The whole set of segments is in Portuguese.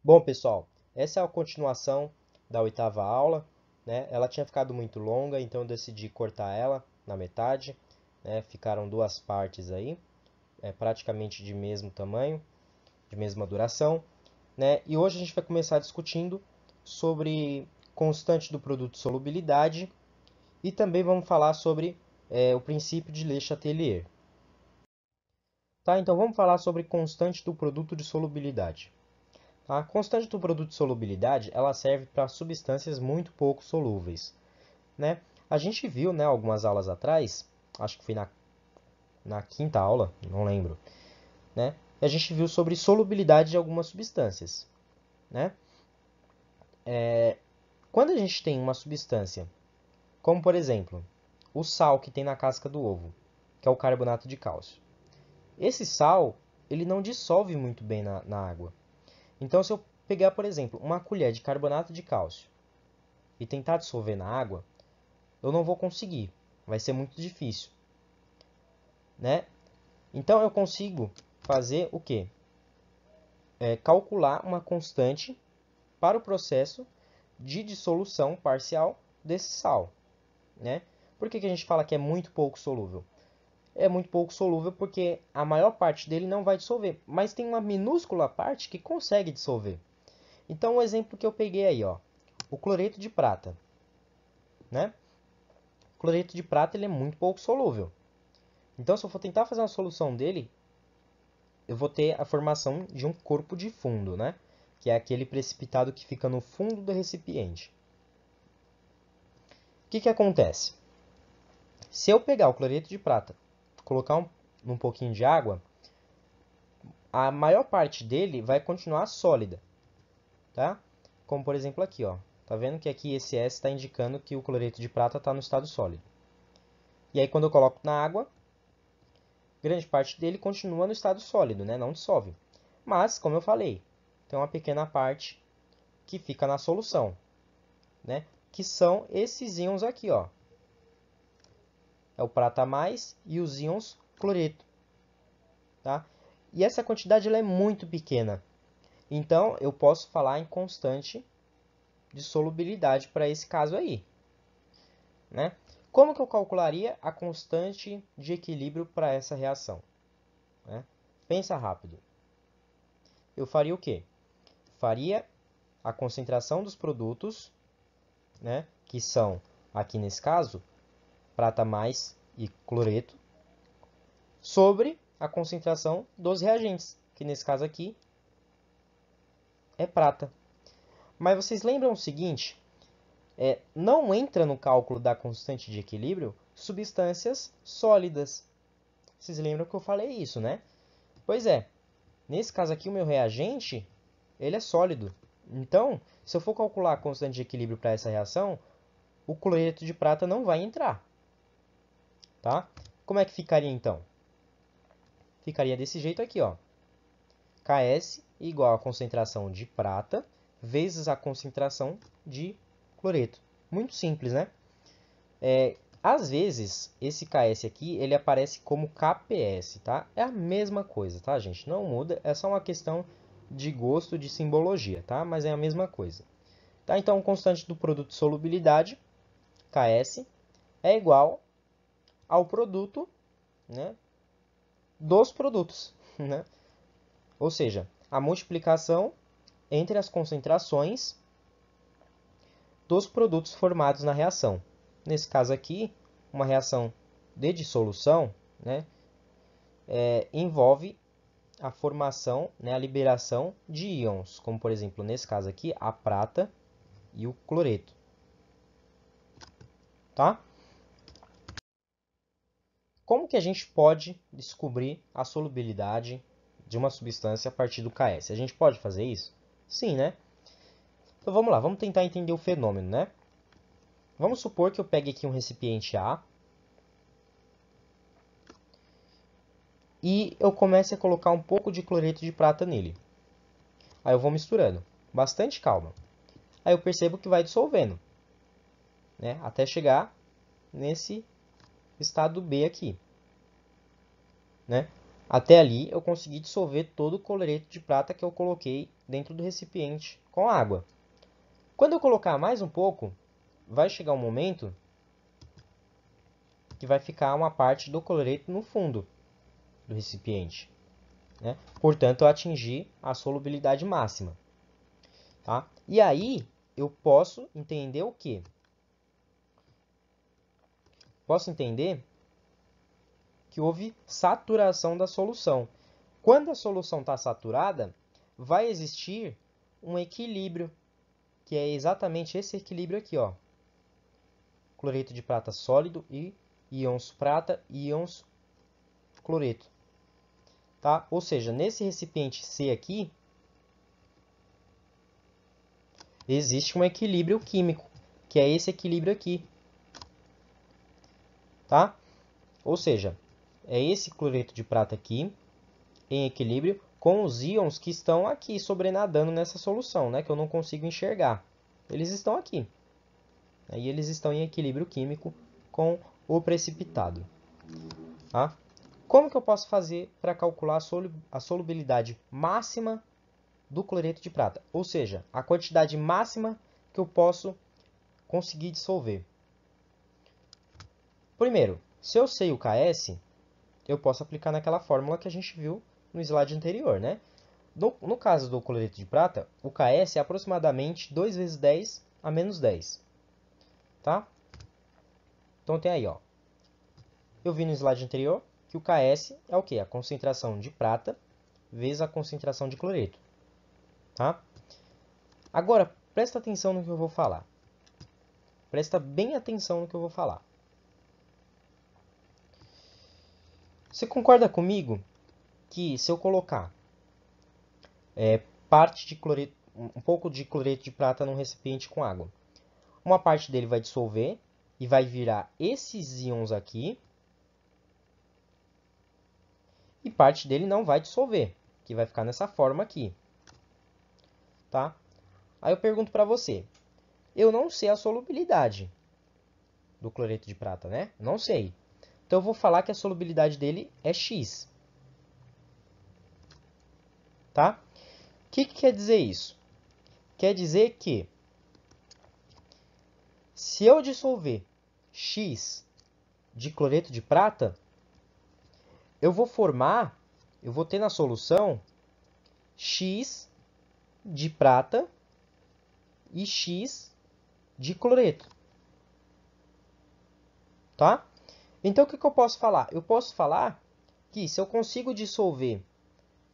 Bom, pessoal, essa é a continuação da oitava aula, né? Ela tinha ficado muito longa, então eu decidi cortar ela na metade, né? Ficaram duas partes aí, praticamente de mesmo tamanho, de mesma duração, né? E hoje a gente vai começar discutindo sobre constante do produto de solubilidade e também vamos falar sobre o princípio de Le Chatelier. Tá? Então vamos falar sobre constante do produto de solubilidade. A constante do produto de solubilidade, ela serve para substâncias muito pouco solúveis, né? A gente viu, né, algumas aulas atrás, acho que foi na quinta aula, não lembro, né? E a gente viu sobre solubilidade de algumas substâncias, né? Quando a gente tem uma substância, como por exemplo, o sal que tem na casca do ovo, que é o carbonato de cálcio. Esse sal, ele não dissolve muito bem na água. Então, se eu pegar, por exemplo, uma colher de carbonato de cálcio e tentar dissolver na água, eu não vou conseguir. Vai ser muito difícil, né? Então eu consigo fazer o quê? Calcular uma constante para o processo de dissolução parcial desse sal, né? Por que a gente fala que é muito pouco solúvel? É muito pouco solúvel porque a maior parte dele não vai dissolver, mas tem uma minúscula parte que consegue dissolver. Então o exemplo que eu peguei aí, ó, o cloreto de prata, né? O cloreto de prata ele é muito pouco solúvel. Então, se eu for tentar fazer uma solução dele, eu vou ter a formação de um corpo de fundo, né? Que é aquele precipitado que fica no fundo do recipiente. O que acontece? Se eu pegar o cloreto de prata, colocar um pouquinho de água, a maior parte dele vai continuar sólida, tá? Como por exemplo aqui, ó. Tá vendo que aqui esse S está indicando que o cloreto de prata está no estado sólido. E aí quando eu coloco na água, grande parte dele continua no estado sólido, né? Não dissolve. Mas, como eu falei, tem uma pequena parte que fica na solução, né? Que são esses íons aqui, ó. É o prata mais e os íons cloreto, tá? E essa quantidade ela é muito pequena. Então, eu posso falar em constante de solubilidade para esse caso aí, né? Como que eu calcularia a constante de equilíbrio para essa reação? Né? Pensa rápido. Eu faria o quê? Faria a concentração dos produtos, né? Que são, aqui nesse caso, prata mais e cloreto, sobre a concentração dos reagentes, que nesse caso aqui é prata. Mas vocês lembram o seguinte, não entra no cálculo da constante de equilíbrio substâncias sólidas. Vocês lembram que eu falei isso, né? Pois é, nesse caso aqui o meu reagente, ele é sólido. Então, se eu for calcular a constante de equilíbrio para essa reação, o cloreto de prata não vai entrar. Tá? Como é que ficaria então? Ficaria desse jeito aqui, ó. Ks igual a concentração de prata vezes a concentração de cloreto. Muito simples, né? Às vezes, esse Ks aqui, ele aparece como Kps, tá? É a mesma coisa, tá, gente? Não muda, é só uma questão de gosto, de simbologia, tá? Mas é a mesma coisa. Tá? Então, constante do produto de solubilidade, Ks, é igual ao produto, né, dos produtos, né? Ou seja, a multiplicação entre as concentrações dos produtos formados na reação. Nesse caso aqui, uma reação de dissolução, né, envolve a formação, né, a liberação de íons, como por exemplo, nesse caso aqui, a prata e o cloreto. Tá? Como que a gente pode descobrir a solubilidade de uma substância a partir do Ks? A gente pode fazer isso? Sim, né? Então vamos lá, vamos tentar entender o fenômeno, né? Vamos supor que eu pegue aqui um recipiente A e eu comece a colocar um pouco de cloreto de prata nele. Aí eu vou misturando, bastante calma. Aí eu percebo que vai dissolvendo, né? Até chegar nesse estado B aqui, né? Até ali eu consegui dissolver todo o cloreto de prata que eu coloquei dentro do recipiente com água. Quando eu colocar mais um pouco, vai chegar um momento que vai ficar uma parte do cloreto no fundo do recipiente, né? Portanto, eu atingi a solubilidade máxima. Tá? E aí, eu posso entender o quê? Posso entender que houve saturação da solução. Quando a solução está saturada, vai existir um equilíbrio, que é exatamente esse equilíbrio aqui, ó. Cloreto de prata sólido e íons prata e íons cloreto. Tá? Ou seja, nesse recipiente C aqui, existe um equilíbrio químico, que é esse equilíbrio aqui. Tá? Ou seja, é esse cloreto de prata aqui, em equilíbrio, com os íons que estão aqui sobrenadando nessa solução, né? Que eu não consigo enxergar. Eles estão aqui. E eles estão em equilíbrio químico com o precipitado. Tá? Como que eu posso fazer para calcular a solubilidade máxima do cloreto de prata? Ou seja, a quantidade máxima que eu posso conseguir dissolver. Primeiro, se eu sei o Ks, eu posso aplicar naquela fórmula que a gente viu no slide anterior, né? No caso do cloreto de prata, o Ks é aproximadamente 2 vezes 10 a menos 10. Tá? Então tem aí, ó. Eu vi no slide anterior que o Ks é o quê? A concentração de prata vezes a concentração de cloreto. Tá? Agora, presta atenção no que eu vou falar. Presta bem atenção no que eu vou falar. Você concorda comigo que se eu colocar parte de cloreto, um pouco de cloreto de prata num recipiente com água, uma parte dele vai dissolver e vai virar esses íons aqui, e parte dele não vai dissolver, que vai ficar nessa forma aqui. Tá? Aí eu pergunto para você, eu não sei a solubilidade do cloreto de prata, né? Não sei. Então eu vou falar que a solubilidade dele é X. Tá? O que quer dizer isso? Quer dizer que se eu dissolver X de cloreto de prata, eu vou ter na solução X de prata e X de cloreto. Tá? Então, o que eu posso falar? Eu posso falar que se eu consigo dissolver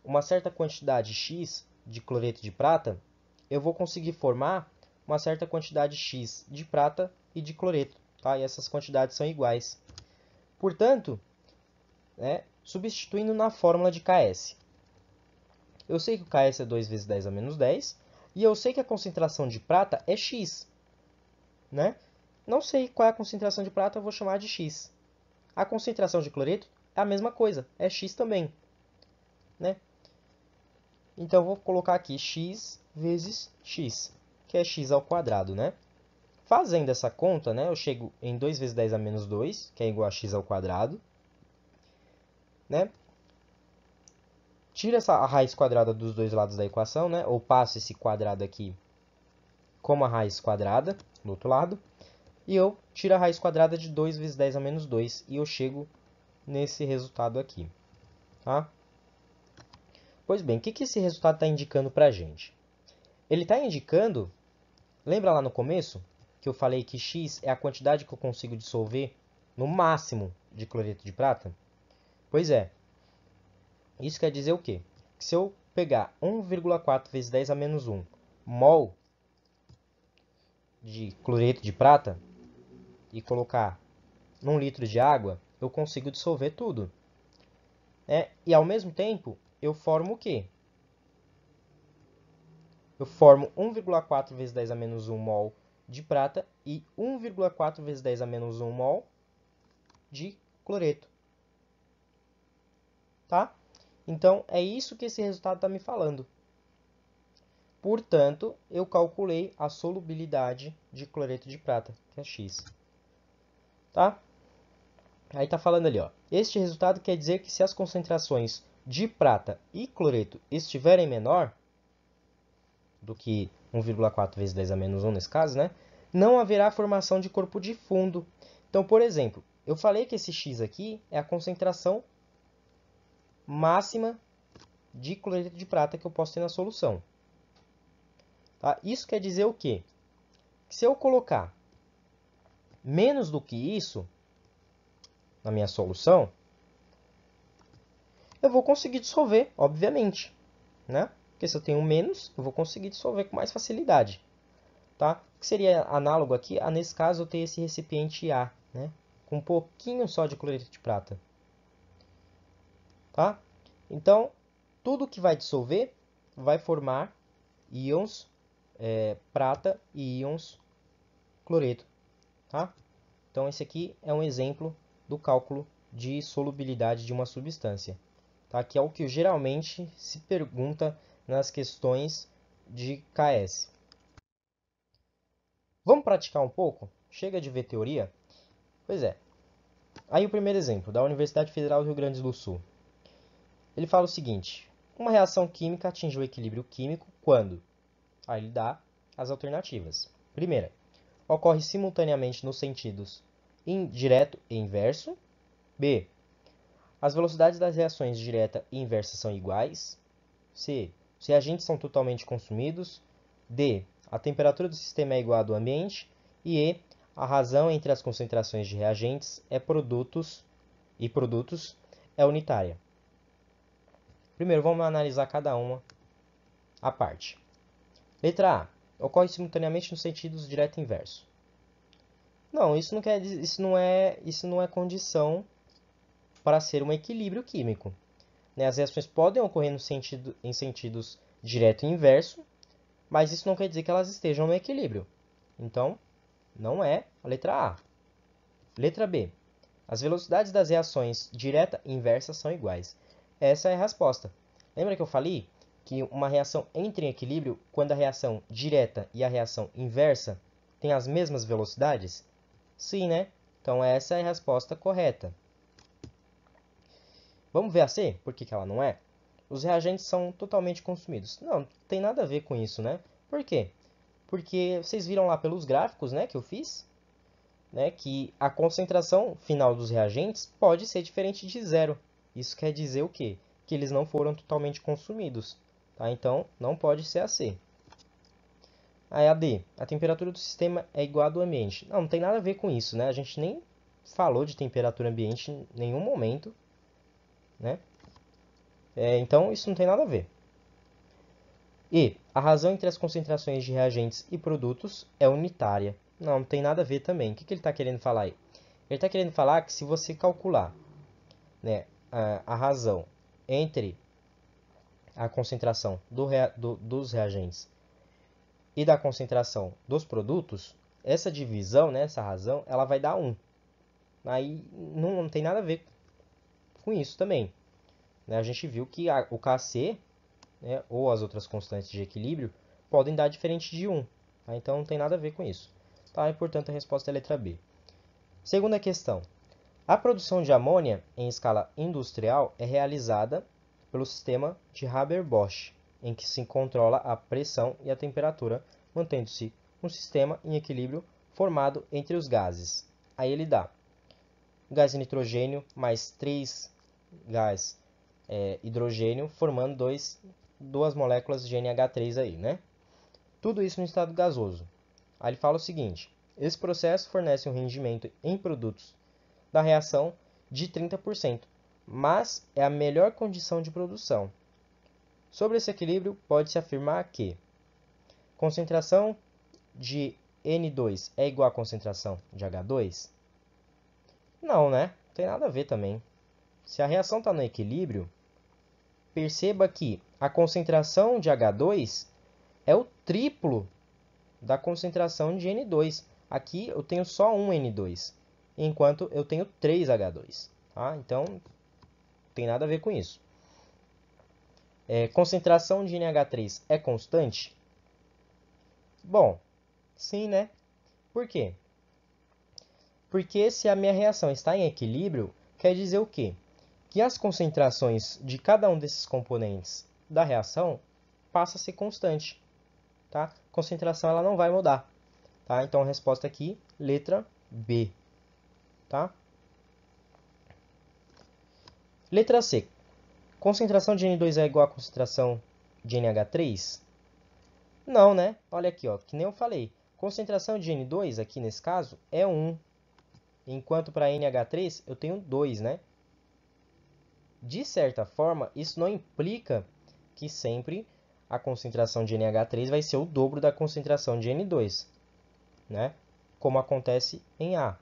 uma certa quantidade X de cloreto de prata, eu vou conseguir formar uma certa quantidade X de prata e de cloreto. Tá? E essas quantidades são iguais. Portanto, né, substituindo na fórmula de Ks. Eu sei que o Ks é 2 vezes 10 a menos 10, e eu sei que a concentração de prata é X. Né? Não sei qual é a concentração de prata, eu vou chamar de X. A concentração de cloreto é a mesma coisa, é X também. Né? Então, eu vou colocar aqui X vezes X, que é X ao quadrado. Né? Fazendo essa conta, né, eu chego em 2 vezes 10 a menos 2, que é igual a X ao quadrado. Né? Tira a raiz quadrada dos dois lados da equação, né? Ou passo esse quadrado aqui como a raiz quadrada do outro lado. E eu tiro a raiz quadrada de 2 vezes 10 a menos 2 e eu chego nesse resultado aqui. Tá? Pois bem, o que esse resultado está indicando para a gente? Ele está indicando, lembra lá no começo, que eu falei que X é a quantidade que eu consigo dissolver no máximo de cloreto de prata? Pois é. Isso quer dizer o quê? Que se eu pegar 1,4 vezes 10 a menos 1 mol de cloreto de prata e colocar num litro de água, eu consigo dissolver tudo. E ao mesmo tempo, eu formo o quê? Eu formo 1,4 vezes 10 a menos 1 mol de prata e 1,4 vezes 10 a menos 1 mol de cloreto. Tá? Então, é isso que esse resultado está me falando. Portanto, eu calculei a solubilidade de cloreto de prata, que é X. Tá? Aí está falando ali, ó, este resultado quer dizer que se as concentrações de prata e cloreto estiverem menor do que 1,4 vezes 10 a menos 1 nesse caso, né, não haverá formação de corpo de fundo. Então, por exemplo, eu falei que esse X aqui é a concentração máxima de cloreto de prata que eu posso ter na solução. Tá? Isso quer dizer o quê? Que se eu colocar menos do que isso na minha solução, eu vou conseguir dissolver, obviamente, né? Porque se eu tenho menos, eu vou conseguir dissolver com mais facilidade, tá? Que seria análogo aqui a, nesse caso, eu ter esse recipiente A, né? Com um pouquinho só de cloreto de prata, tá? Então, tudo que vai dissolver vai formar íons prata e íons cloreto, tá? Então, esse aqui é um exemplo do cálculo de solubilidade de uma substância, tá? Que é o que geralmente se pergunta nas questões de KS. Vamos praticar um pouco? Chega de ver teoria? Pois é. Aí o primeiro exemplo, da Universidade Federal do Rio Grande do Sul. Ele fala o seguinte: uma reação química atinge o equilíbrio químico quando? Aí ele dá as alternativas. Primeira, ocorre simultaneamente nos sentidos direto e inverso. B, as velocidades das reações direta e inversa são iguais. C, os reagentes são totalmente consumidos. D, a temperatura do sistema é igual à do ambiente. E E, a razão entre as concentrações de reagentes produtos é unitária. Primeiro, vamos analisar cada uma à parte. Letra A, ocorre simultaneamente nos sentidos direto e inverso. Não, isso não é condição para ser um equilíbrio químico. As reações podem ocorrer em sentidos direto e inverso, mas isso não quer dizer que elas estejam no equilíbrio. Então, não é a letra A. Letra B. As velocidades das reações direta e inversa são iguais. Essa é a resposta. Lembra que eu falei que uma reação entra em equilíbrio quando a reação direta e a reação inversa têm as mesmas velocidades? Sim, né? Então, essa é a resposta correta. Vamos ver a C? Por que ela não é? Os reagentes são totalmente consumidos. Não tem nada a ver com isso, né? Por quê? Porque vocês viram lá pelos gráficos, né, que eu fiz, né, que a concentração final dos reagentes pode ser diferente de zero. Isso quer dizer o quê? Que eles não foram totalmente consumidos. Tá? Então, não pode ser a C. Aí a D. A temperatura do sistema é igual à do ambiente. Não tem nada a ver com isso, né? A gente nem falou de temperatura ambiente em nenhum momento, né? Então, isso não tem nada a ver. E a razão entre as concentrações de reagentes e produtos é unitária. Não tem nada a ver também. O que ele está querendo falar aí? Ele está querendo falar que se você calcular, né, a razão entre a concentração dos reagentes e da concentração dos produtos, essa divisão, né, essa razão, ela vai dar 1. Aí não tem nada a ver com isso também. Né? A gente viu que o Kc, né, ou as outras constantes de equilíbrio, podem dar diferente de 1. Tá? Então não tem nada a ver com isso. Tá? E, portanto, a resposta é a letra B. Segunda questão. A produção de amônia em escala industrial é realizada pelo sistema de Haber-Bosch, em que se controla a pressão e a temperatura, mantendo-se um sistema em equilíbrio formado entre os gases. Aí ele dá gás nitrogênio mais 3 gás hidrogênio, formando duas moléculas de NH3 aí, né? Tudo isso no estado gasoso. Aí ele fala o seguinte: esse processo fornece um rendimento em produtos da reação de 30%, mas é a melhor condição de produção. Sobre esse equilíbrio, pode-se afirmar que concentração de N2 é igual à concentração de H2? Não, né? Não tem nada a ver também. Se a reação está no equilíbrio, perceba que a concentração de H2 é o triplo da concentração de N2. Aqui eu tenho só um N2, enquanto eu tenho 3 H2. Tá? Então, não tem nada a ver com isso. Concentração de NH3 é constante? Bom, sim, né? Por quê? Porque se a minha reação está em equilíbrio, quer dizer o quê? Que as concentrações de cada um desses componentes da reação passa a ser constante. Tá? A concentração ela não vai mudar. Tá? Então a resposta aqui, letra B. Tá? Letra C. Concentração de N2 é igual à concentração de NH3? Não, né? Olha aqui, ó, que nem eu falei. Concentração de N2, aqui nesse caso, é 1. Enquanto para NH3 eu tenho 2, né? De certa forma, isso não implica que sempre a concentração de NH3 vai ser o dobro da concentração de N2, né? Como acontece em A.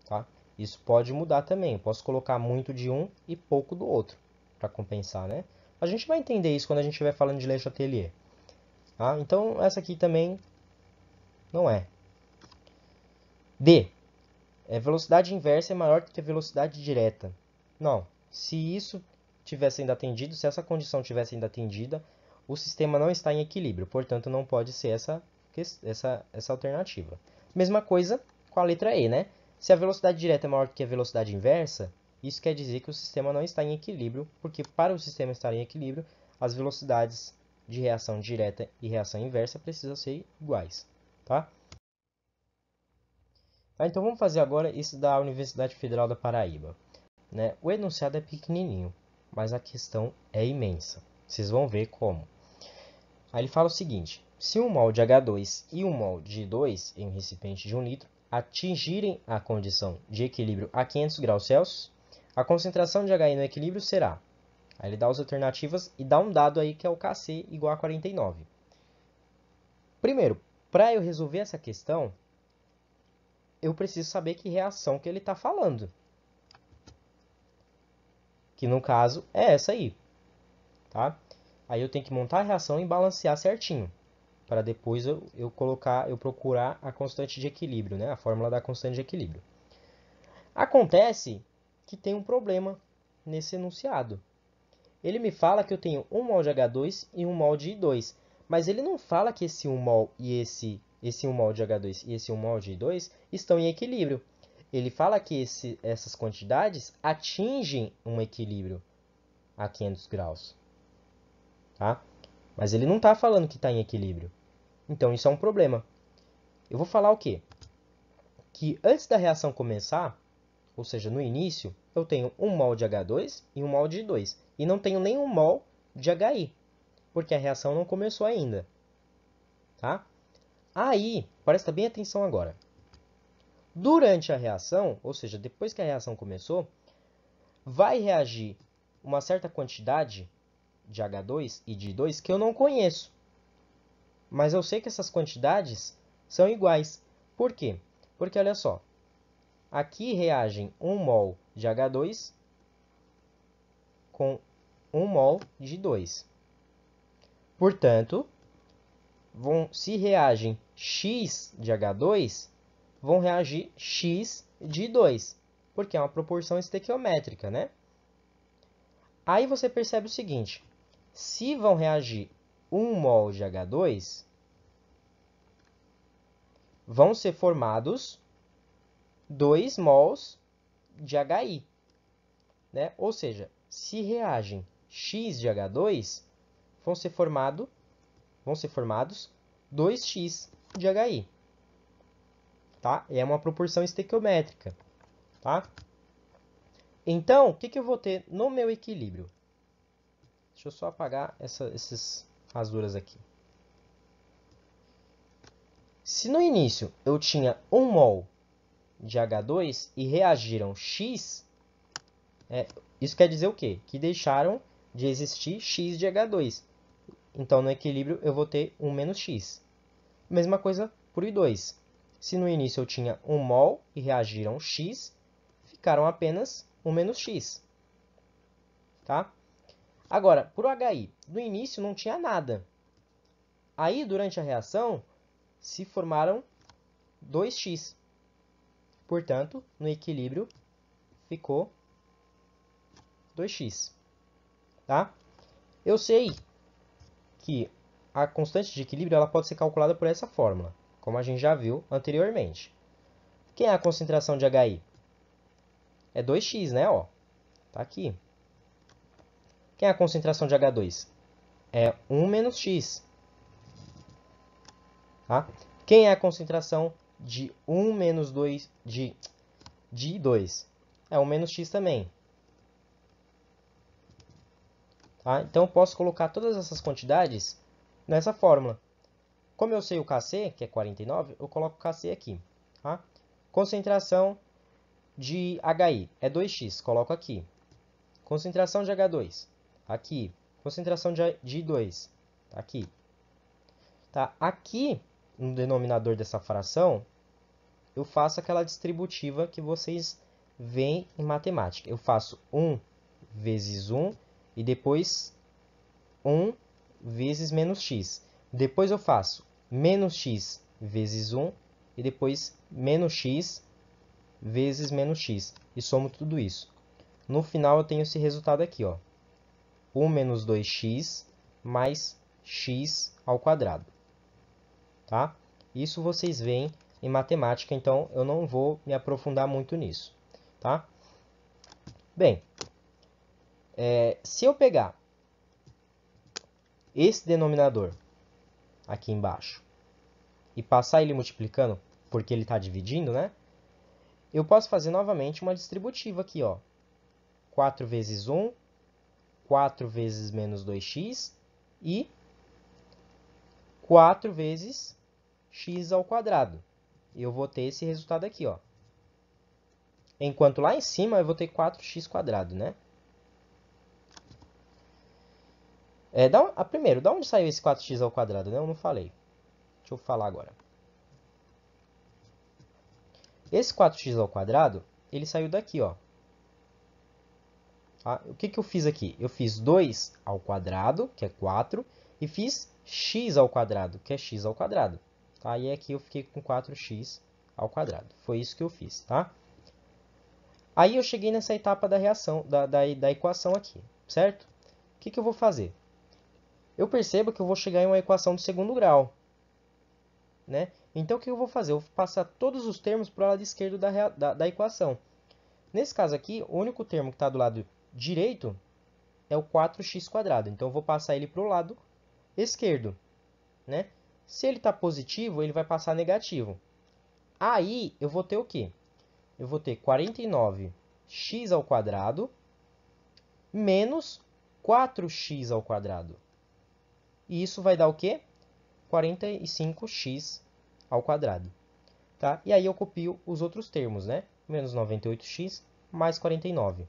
Tá? Isso pode mudar também. Eu posso colocar muito de um e pouco do outro para compensar, né? A gente vai entender isso quando a gente estiver falando de Le Chatelier. Tá? Então, essa aqui também não é. D. Velocidade inversa é maior do que a velocidade direta. Não. Se isso tivesse ainda atendido, se essa condição tivesse ainda atendida, o sistema não está em equilíbrio. Portanto, não pode ser essa alternativa. Mesma coisa com a letra E, né? Se a velocidade direta é maior do que a velocidade inversa, isso quer dizer que o sistema não está em equilíbrio, porque para o sistema estar em equilíbrio, as velocidades de reação direta e reação inversa precisam ser iguais. Tá? Então vamos fazer agora isso da Universidade Federal da Paraíba. Né? O enunciado é pequenininho, mas a questão é imensa. Vocês vão ver como. Aí ele fala o seguinte: se um mol de H2 e um mol de I2 em um recipiente de 1 litro atingirem a condição de equilíbrio a 500 graus Celsius, a concentração de HI no equilíbrio será. Aí ele dá as alternativas e dá um dado aí que é o Kc igual a 49. Primeiro, para eu resolver essa questão, eu preciso saber que reação que ele está falando. Que no caso é essa aí. Tá? Aí eu tenho que montar a reação e balancear certinho. Para depois eu procurar a constante de equilíbrio, né? A fórmula da constante de equilíbrio. Acontece que tem um problema nesse enunciado. Ele me fala que eu tenho 1 mol de H2 e 1 mol de I2, mas ele não fala que esse 1 mol e esse 1 mol de H2 e esse 1 mol de I2 estão em equilíbrio. Ele fala que essas quantidades atingem um equilíbrio a 500 graus. Tá? Mas ele não está falando que está em equilíbrio. Então isso é um problema. Eu vou falar o quê? Que antes da reação começar, ou seja, no início, eu tenho 1 mol de H2 e 1 mol de I2. E não tenho nenhum mol de HI, porque a reação não começou ainda. Tá? Aí, presta bem atenção agora. Durante a reação, ou seja, depois que a reação começou, vai reagir uma certa quantidade de H2 e de I2 que eu não conheço. Mas eu sei que essas quantidades são iguais. Por quê? Porque olha só, aqui reagem 1 mol de H2 com 1 mol de 2. Portanto, se reagem X de H2, vão reagir X de 2, porque é uma proporção estequiométrica, né? Aí você percebe o seguinte, se vão reagir 1 mol de H2, vão ser formados 2 mols de HI. Né? Ou seja, se reagem X de H2, vão ser formados 2x de HI. Tá? É uma proporção estequiométrica. Tá? Então, o que eu vou ter no meu equilíbrio? Deixa eu só apagar essas rasuras aqui. Se no início eu tinha 1 mol de H2 e reagiram X, isso quer dizer o quê? Que deixaram de existir X de H2. Então, no equilíbrio, eu vou ter 1 menos X. Mesma coisa por I2. Se no início eu tinha 1 mol e reagiram X, ficaram apenas 1 menos X. Tá? Agora, por HI, no início não tinha nada. Aí, durante a reação, se formaram 2x. Portanto, no equilíbrio, ficou 2x. Tá? Eu sei que a constante de equilíbrio ela pode ser calculada por essa fórmula, como a gente já viu anteriormente. Quem é a concentração de HI? É 2x, né? Ó, tá aqui. Quem é a concentração de H2? É 1 menos x. Tá? Quem é a concentração de 1 menos 2 de 2? É 1 menos x também. Tá? Então, eu posso colocar todas essas quantidades nessa fórmula. Como eu sei o Kc, que é 49, eu coloco o Kc aqui. Tá? Concentração de HI é 2x, coloco aqui. Concentração de H2, aqui. Concentração de I2, aqui. Tá? Aqui, no denominador dessa fração, eu faço aquela distributiva que vocês veem em matemática. Eu faço 1 vezes 1 e depois 1 vezes menos x. Depois eu faço menos x vezes 1 e depois menos x vezes menos x. E somo tudo isso. No final eu tenho esse resultado aqui, ó. 1 menos 2x mais x ao quadrado. Tá? Isso vocês veem em matemática, então eu não vou me aprofundar muito nisso. Tá? Bem, se eu pegar esse denominador aqui embaixo e passar ele multiplicando, porque ele está dividindo, né? Eu posso fazer novamente uma distributiva aqui, ó. 4 vezes 1, 4 vezes menos 2x e 4 vezes x ao quadrado. Eu vou ter esse resultado aqui, ó. Enquanto lá em cima eu vou ter 4x quadrado, né? Primeiro, da onde saiu esse 4x ao quadrado, né? Eu não falei. Deixa eu falar agora. Esse 4x ao quadrado, ele saiu daqui, ó. Tá? O que eu fiz aqui? Eu fiz 2 ao quadrado, que é 4, e fiz x ao quadrado, que é x ao quadrado. Tá? E aqui eu fiquei com 4x ao quadrado. Foi isso que eu fiz, tá? Aí eu cheguei nessa etapa da reação, da equação aqui, certo? O que eu vou fazer? Eu percebo que eu vou chegar em uma equação do segundo grau, né? Então, o que eu vou fazer? Eu vou passar todos os termos para o lado esquerdo da equação. Nesse caso aqui, o único termo que está do lado direito é o 4x². Então, eu vou passar ele para o lado esquerdo, né? Se ele está positivo, ele vai passar negativo. Aí, eu vou ter o quê? Eu vou ter 49x² menos 4x². E isso vai dar o quê? 45x². Tá? E aí eu copio os outros termos, né? Menos 98x mais 49.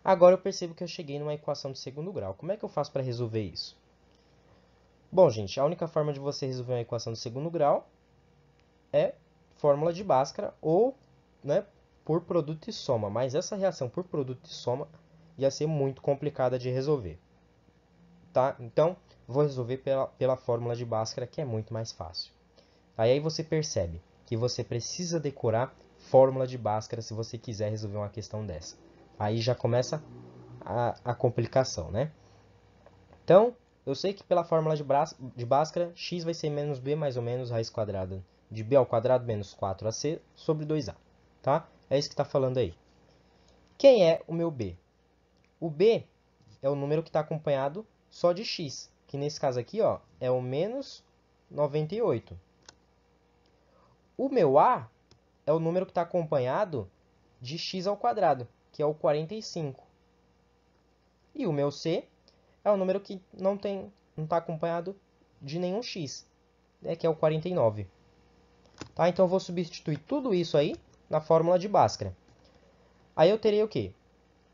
Agora eu percebo que eu cheguei numa equação de segundo grau. Como é que eu faço para resolver isso? Bom, gente, a única forma de você resolver uma equação de segundo grau é fórmula de Bhaskara ou, né, por produto e soma. Mas essa reação por produto e soma ia ser muito complicada de resolver. Tá? Então, vou resolver pela fórmula de Bhaskara, que é muito mais fácil. Aí você percebe que você precisa decorar fórmula de Bhaskara se você quiser resolver uma questão dessa. Aí já começa a complicação, né? Então, eu sei que pela fórmula de Bhaskara, x vai ser menos b mais ou menos raiz quadrada de b ao quadrado menos 4ac sobre 2a. Tá? É isso que está falando aí. Quem é o meu b? O b é o número que está acompanhado só de x, que nesse caso aqui, ó, é o menos 98. O meu a é o número que está acompanhado de x², que é o 45. E o meu c é o número que não está acompanhado de nenhum x, né, que é o 49. Tá? Então, eu vou substituir tudo isso aí na fórmula de Bhaskara. Aí eu terei o quê?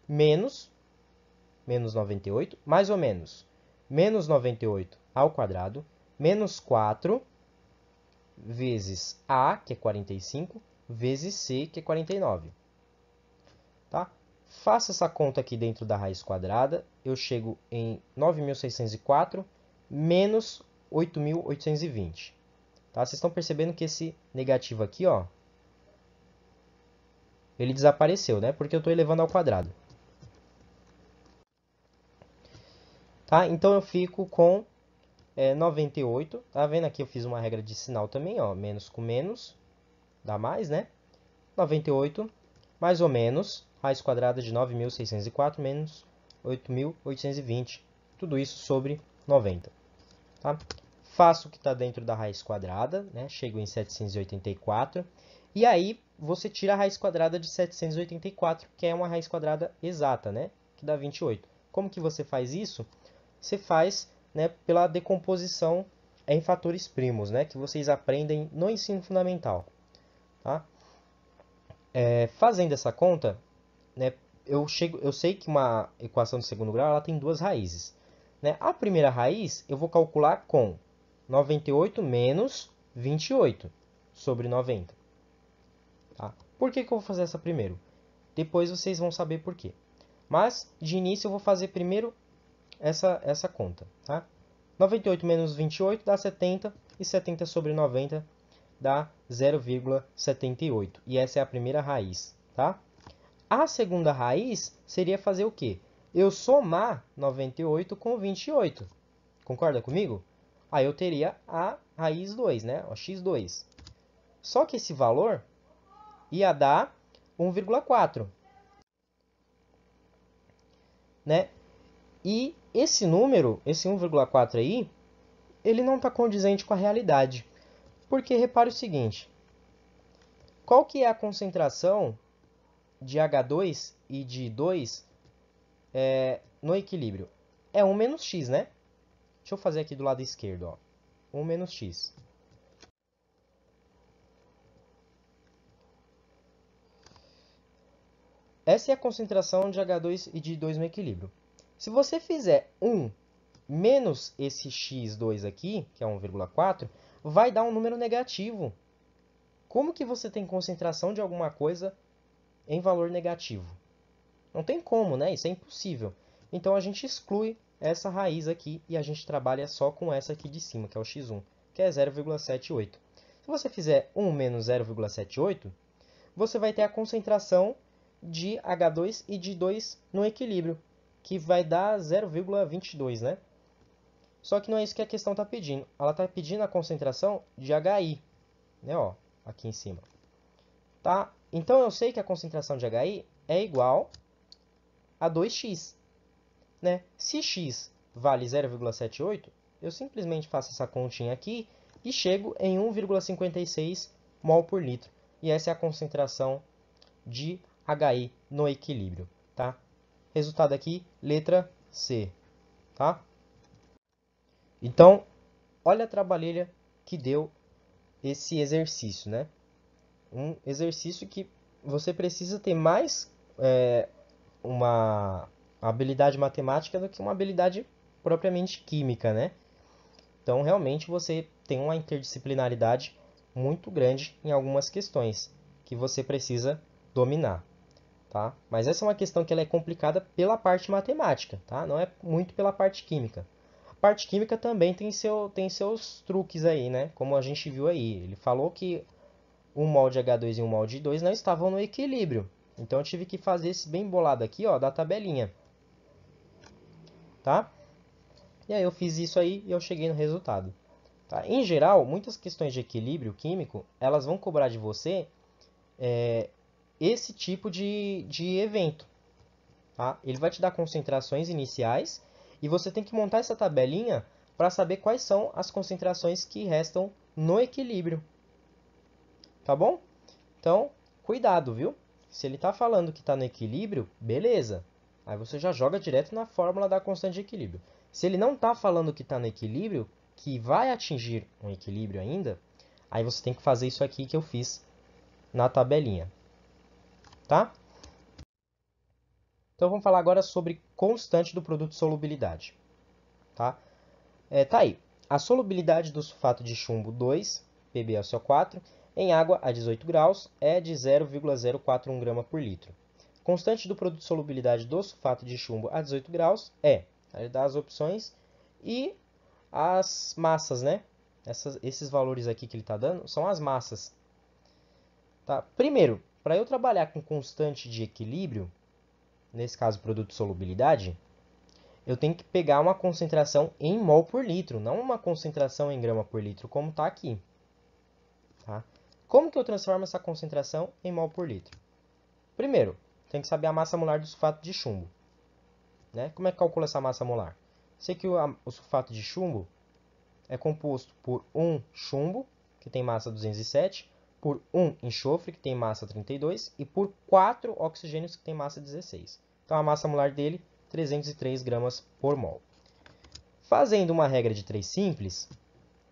Menos 98, mais ou menos, menos 98 ao quadrado, menos 4 vezes a, que é 45, vezes c, que é 49. Tá? Faço essa conta aqui dentro da raiz quadrada, eu chego em 9.604 menos 8.820. Tá? Vocês estão percebendo que esse negativo aqui, ó, ele desapareceu, né? Porque eu estou elevando ao quadrado. Tá? Então, eu fico com 98. Tá vendo aqui? Eu fiz uma regra de sinal também, ó. Menos com menos dá mais, né? 98 mais ou menos raiz quadrada de 9.604 menos 8.820. Tudo isso sobre 90. Tá? Faço o que está dentro da raiz quadrada, né? Chego em 784. E aí você tira a raiz quadrada de 784, que é uma raiz quadrada exata, né? Que dá 28. Como que você faz isso? Você faz, né, pela decomposição em fatores primos, né? Que vocês aprendem no ensino fundamental. Tá? Fazendo essa conta, né, eu sei que uma equação de segundo grau ela tem duas raízes. Né? A primeira raiz eu vou calcular com 98 menos 28 sobre 90. Tá? Por que eu vou fazer essa primeiro? Depois vocês vão saber por quê. Mas, de início, eu vou fazer primeiro essa conta. Tá? 98 menos 28 dá 70, e 70 sobre 90 dá 0,78. E essa é a primeira raiz. Tá? A segunda raiz seria fazer o quê? Eu somar 98 com 28. Concorda comigo? Aí eu teria a raiz 2, né? O x2. Só que esse valor ia dar 1,4. Né? E esse número, esse 1,4 aí, ele não está condizente com a realidade. Porque repare o seguinte. Qual que é a concentração de H2 e de 2 no equilíbrio? É 1 menos x, né? Deixa eu fazer aqui do lado esquerdo. Ó. 1 menos x. Essa é a concentração de H2 e de 2 no equilíbrio. Se você fizer 1 menos esse x2 aqui, que é 1,4, vai dar um número negativo. Como que você tem concentração de alguma coisa em valor negativo? Não tem como, né? Isso é impossível. Então a gente exclui essa raiz aqui e a gente trabalha só com essa aqui de cima, que é o x1, que é 0,78. Se você fizer 1 menos 0,78, você vai ter a concentração de H2 e de 2 no equilíbrio, que vai dar 0,22, né? Só que não é isso que a questão está pedindo. Ela está pedindo a concentração de HI, né? Ó, aqui em cima. Tá? Então eu sei que a concentração de HI é igual a 2x. Né? Se x vale 0,78, eu simplesmente faço essa continha aqui e chego em 1,56 mol por litro. E essa é a concentração de HI no equilíbrio. Tá? Resultado aqui, letra C. Tá? Então, olha a trabalheira que deu esse exercício, né? Um exercício que você precisa ter mais uma habilidade matemática do que uma habilidade propriamente química, né? Então, realmente, você tem uma interdisciplinaridade muito grande em algumas questões que você precisa dominar, tá? Mas essa é uma questão que ela é complicada pela parte matemática, tá? Não é muito pela parte química. A parte química também tem seus truques aí, né? Como a gente viu aí. Ele falou que um mol de H2 e um mol de 2 não estavam no equilíbrio. Então eu tive que fazer esse bem bolado aqui, ó, da tabelinha. Tá? E aí eu fiz isso aí e eu cheguei no resultado. Tá? Em geral, muitas questões de equilíbrio químico, elas vão cobrar de você esse tipo de evento. Tá? Ele vai te dar concentrações iniciais e você tem que montar essa tabelinha para saber quais são as concentrações que restam no equilíbrio. Tá bom? Então, cuidado, viu? Se ele está falando que está no equilíbrio, beleza. Aí você já joga direto na fórmula da constante de equilíbrio. Se ele não está falando que está no equilíbrio, que vai atingir um equilíbrio ainda, aí você tem que fazer isso aqui que eu fiz na tabelinha. Tá? Então vamos falar agora sobre constante do produto de solubilidade. Tá? Tá aí. A solubilidade do sulfato de chumbo 2, PbSO4, em água a 18 graus é de 0,041 grama por litro. Constante do produto de solubilidade do sulfato de chumbo a 18 graus é, ele dá as opções e as massas, né? Esses valores aqui que ele está dando são as massas. Tá? Primeiro, para eu trabalhar com constante de equilíbrio, nesse caso produto de solubilidade, eu tenho que pegar uma concentração em mol por litro, não uma concentração em grama por litro, como está aqui. Tá? Como que eu transformo essa concentração em mol por litro? Primeiro, tem que saber a massa molar do sulfato de chumbo. Né? Como é que calcula essa massa molar? Sei que o sulfato de chumbo é composto por 1 chumbo, que tem massa 207, por 1 enxofre, que tem massa 32, e por 4 oxigênios, que tem massa 16. Então, a massa molar dele, 303 gramas por mol. Fazendo uma regra de 3 simples,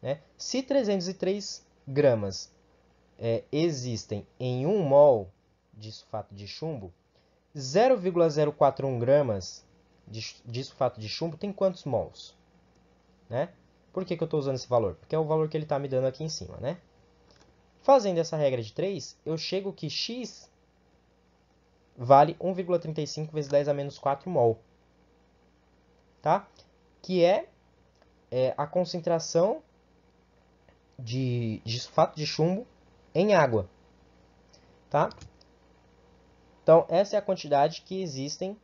né, se 303 gramas existem em 1 mol de sulfato de chumbo, 0,041 gramas de sulfato de chumbo tem quantos mols? Né? Por que eu estou usando esse valor? Porque é o valor que ele está me dando aqui em cima. Né? Fazendo essa regra de 3, eu chego que X vale 1,35 vezes 10 a menos 4 mol. Tá? Que é a concentração de sulfato de chumbo em água. Tá? Então, essa é a quantidade que existem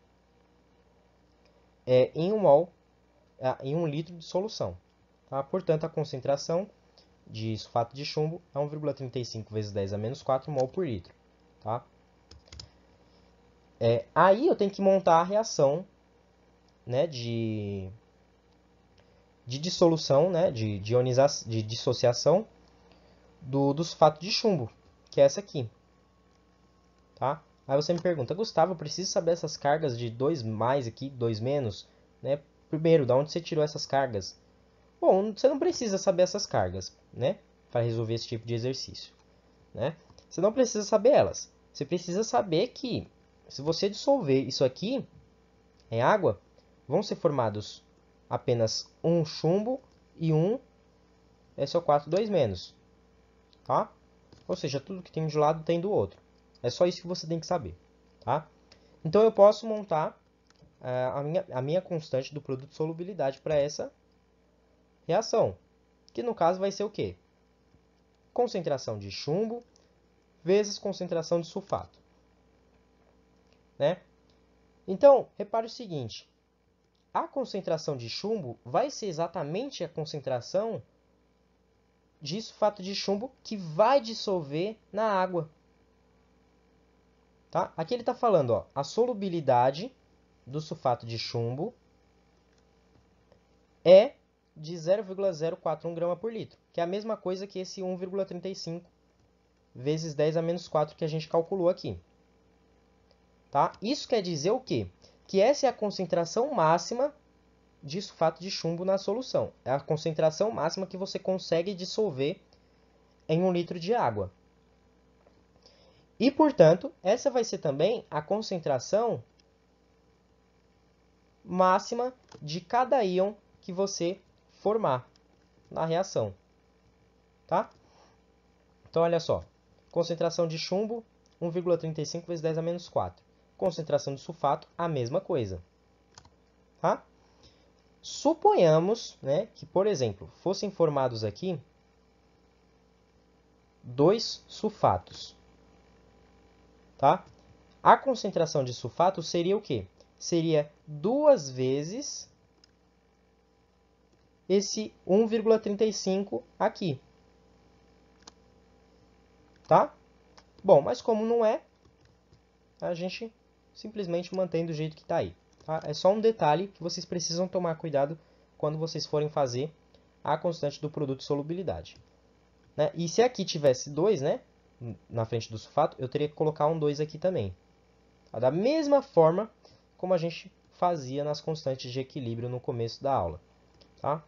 em 1 mol, em 1 litro de solução. Tá? Portanto, a concentração de sulfato de chumbo é 1,35 vezes 10 a menos 4 mol por litro. Tá? Aí eu tenho que montar a reação, né, de dissolução, né, de dissociação do sulfato de chumbo, que é essa aqui. Tá? Aí você me pergunta, Gustavo, eu preciso saber essas cargas de 2 mais aqui, 2 menos? Né? Primeiro, de onde você tirou essas cargas? Bom, você não precisa saber essas cargas, né, para resolver esse tipo de exercício. Né? Você não precisa saber elas. Você precisa saber que, se você dissolver isso aqui em água, vão ser formados apenas um chumbo e um SO4 2-. Tá? Ou seja, tudo que tem de um lado tem do outro. É só isso que você tem que saber. Tá? Então, eu posso montar a minha constante do produto de solubilidade para essa reação. Que no caso vai ser o quê? Concentração de chumbo vezes concentração de sulfato. Né? Então, repare o seguinte. A concentração de chumbo vai ser exatamente a concentração de sulfato de chumbo que vai dissolver na água. Tá? Aqui ele está falando, ó, a solubilidade do sulfato de chumbo é de 0,041 grama por litro, que é a mesma coisa que esse 1,35 vezes 10 a menos 4 que a gente calculou aqui. Tá? Isso quer dizer o quê? Que essa é a concentração máxima de sulfato de chumbo na solução. É a concentração máxima que você consegue dissolver em 1 litro de água. E, portanto, essa vai ser também a concentração máxima de cada íon que você formar na reação. Tá? Então, olha só. Concentração de chumbo, 1,35 vezes 10 a menos 4. Concentração de sulfato, a mesma coisa. Tá? Suponhamos, né, que, por exemplo, fossem formados aqui 2 sulfatos. Tá? A concentração de sulfato seria o quê? Seria 2 vezes esse 1,35 aqui. Tá? Bom, mas como não é, a gente simplesmente mantém do jeito que está aí. Tá? É só um detalhe que vocês precisam tomar cuidado quando vocês forem fazer a constante do produto de solubilidade. Né? E se aqui tivesse 2, né, na frente do sulfato, eu teria que colocar um 2 aqui também. Tá? Da mesma forma como a gente fazia nas constantes de equilíbrio no começo da aula. Tá?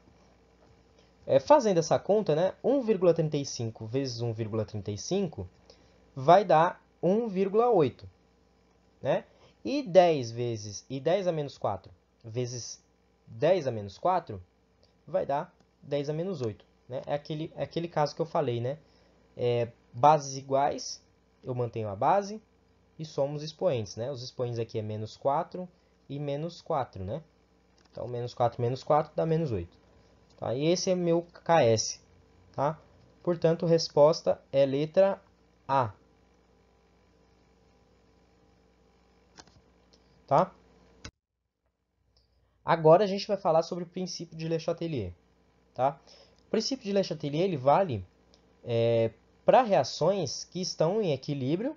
Fazendo essa conta, né, 1,35 vezes 1,35 vai dar 1,8. Né? E 10 a menos 4 vezes 10 a menos 4 vai dar 10 a menos 8. Né? É aquele caso que eu falei. Né? Bases iguais, eu mantenho a base e somo os expoentes. Né? Os expoentes aqui é menos 4 e menos 4. Né? Então, menos 4 dá menos 8. Tá? E esse é meu KS. Tá? Portanto, a resposta é letra A. Tá? Agora a gente vai falar sobre o princípio de Le Chatelier. Tá? O princípio de Le Chatelier ele vale para reações que estão em equilíbrio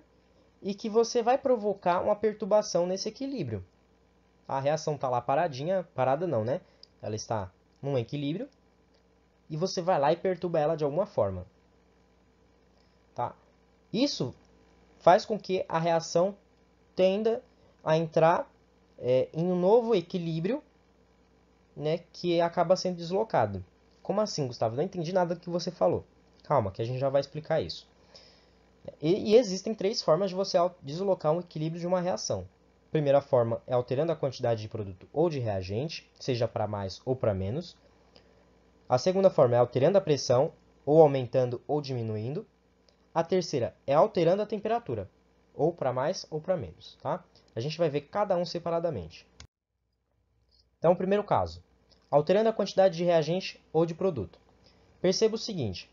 e que você vai provocar uma perturbação nesse equilíbrio. A reação está lá paradinha, parada não, né? Ela está num equilíbrio e você vai lá e perturba ela de alguma forma. Tá? Isso faz com que a reação tenda a entrar em um novo equilíbrio, né, que acaba sendo deslocado. Como assim, Gustavo? Não entendi nada do que você falou. Calma, que a gente já vai explicar isso. E existem 3 formas de você deslocar um equilíbrio de uma reação. A primeira forma é alterando a quantidade de produto ou de reagente, seja para mais ou para menos. A segunda forma é alterando a pressão, ou aumentando ou diminuindo. A terceira é alterando a temperatura, ou para mais ou para menos. Tá? A gente vai ver cada um separadamente. Então, o primeiro caso, alterando a quantidade de reagente ou de produto. Perceba o seguinte,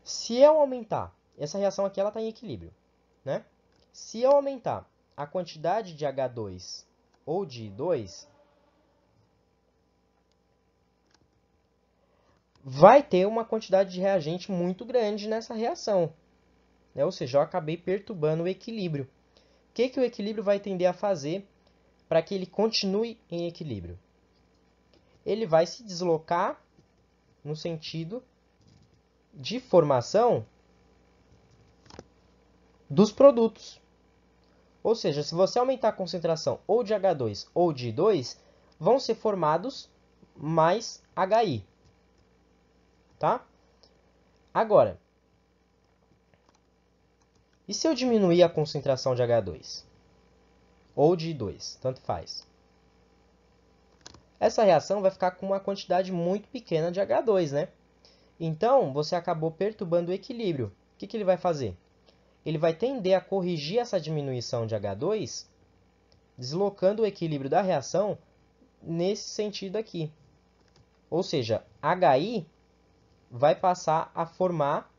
se eu aumentar, essa reação aqui está em equilíbrio, né? Se eu aumentar a quantidade de H2 ou de I2, vai ter uma quantidade de reagente muito grande nessa reação, né? Ou seja, eu acabei perturbando o equilíbrio. O que o equilíbrio vai tender a fazer para que ele continue em equilíbrio? Ele vai se deslocar no sentido de formação dos produtos. Ou seja, se você aumentar a concentração ou de H2 ou de I2, vão ser formados mais HI. Tá? Agora, e se eu diminuir a concentração de H2? Ou de I2, tanto faz. Essa reação vai ficar com uma quantidade muito pequena de H2, né? Então, você acabou perturbando o equilíbrio. O que ele vai fazer? Ele vai tender a corrigir essa diminuição de H2, deslocando o equilíbrio da reação nesse sentido aqui. Ou seja, HI vai passar a formar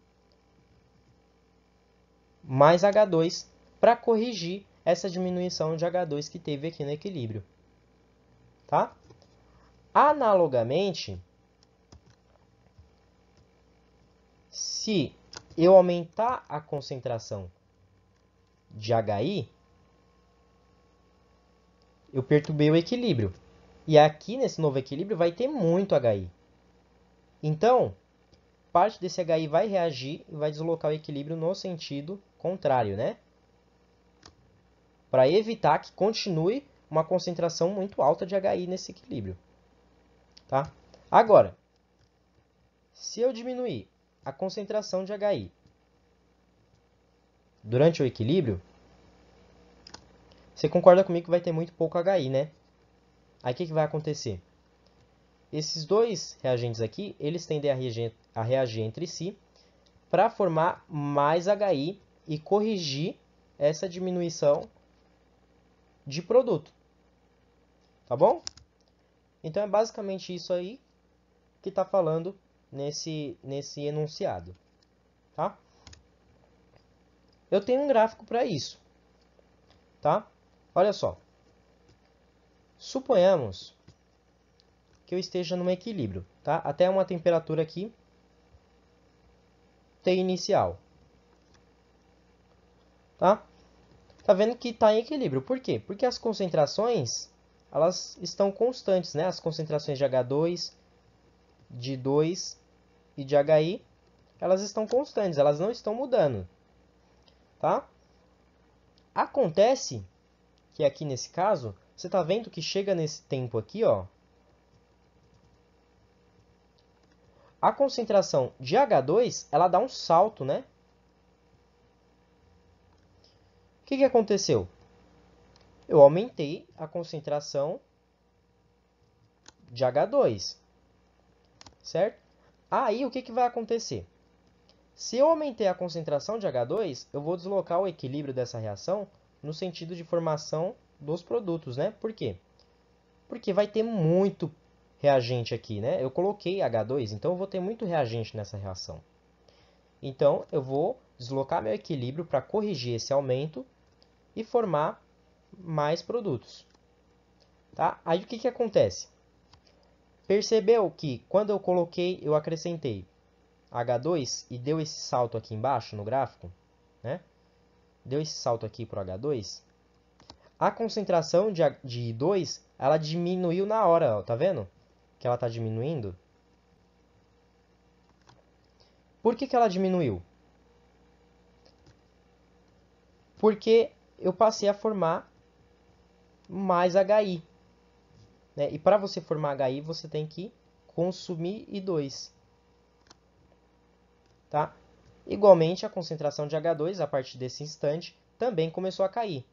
mais H2 para corrigir essa diminuição de H2 que teve aqui no equilíbrio. Tá? Analogamente, se eu aumentar a concentração de HI, eu perturbei o equilíbrio. E aqui nesse novo equilíbrio vai ter muito HI. Então, parte desse HI vai reagir e vai deslocar o equilíbrio no sentido contrário, né? Para evitar que continue uma concentração muito alta de HI nesse equilíbrio. Tá? Agora, se eu diminuir a concentração de HI durante o equilíbrio, você concorda comigo que vai ter muito pouco HI, né? Aí o que vai acontecer? Esses dois reagentes aqui, eles tendem a reagir entre si para formar mais HI e corrigir essa diminuição de produto. Tá bom? Então é basicamente isso aí que está falando nesse enunciado. Tá? Eu tenho um gráfico para isso. Tá? Olha só. Suponhamos que eu esteja num equilíbrio, tá? Até uma temperatura aqui T inicial. Tá? Tá vendo que está em equilíbrio. Por quê? Porque as concentrações, elas estão constantes, né? As concentrações de H2, de 2 e de HI, elas estão constantes, elas não estão mudando. Tá? Acontece que aqui nesse caso, você está vendo que chega nesse tempo aqui, ó, a concentração de H2, ela dá um salto, né? O que aconteceu? Eu aumentei a concentração de H2, certo? Aí, o que vai acontecer? Se eu aumentei a concentração de H2, eu vou deslocar o equilíbrio dessa reação no sentido de formação dos produtos, né? Por quê? Porque vai ter muito reagente aqui, né? Eu coloquei H2, então eu vou ter muito reagente nessa reação. Então, eu vou deslocar meu equilíbrio para corrigir esse aumento e formar mais produtos. Tá? Aí, o que acontece? Percebeu que quando eu coloquei, eu acrescentei H2 e deu esse salto aqui embaixo no gráfico, né? Deu esse salto aqui para o H2, a concentração de I2, ela diminuiu na hora, ó, tá vendo? Que ela está diminuindo. Por que ela diminuiu? Porque eu passei a formar mais HI. Né? E para você formar HI, você tem que consumir I2. Tá? Igualmente, a concentração de H2, a partir desse instante, também começou a cair.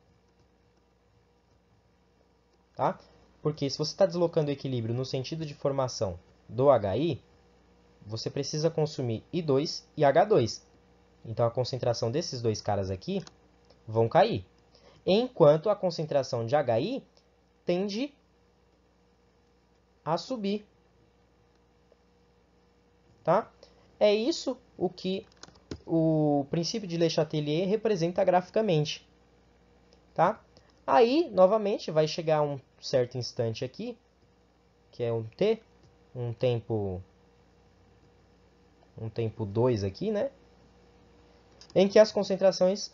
Tá? Porque se você está deslocando o equilíbrio no sentido de formação do HI, você precisa consumir I2 e H2. Então, a concentração desses dois caras aqui vão cair. Enquanto a concentração de HI tende a subir. Tá? É isso o que o princípio de Le Chatelier representa graficamente. Tá? Aí, novamente, vai chegar um certo instante aqui, que é um T, um tempo 2 aqui, né? Em que as concentrações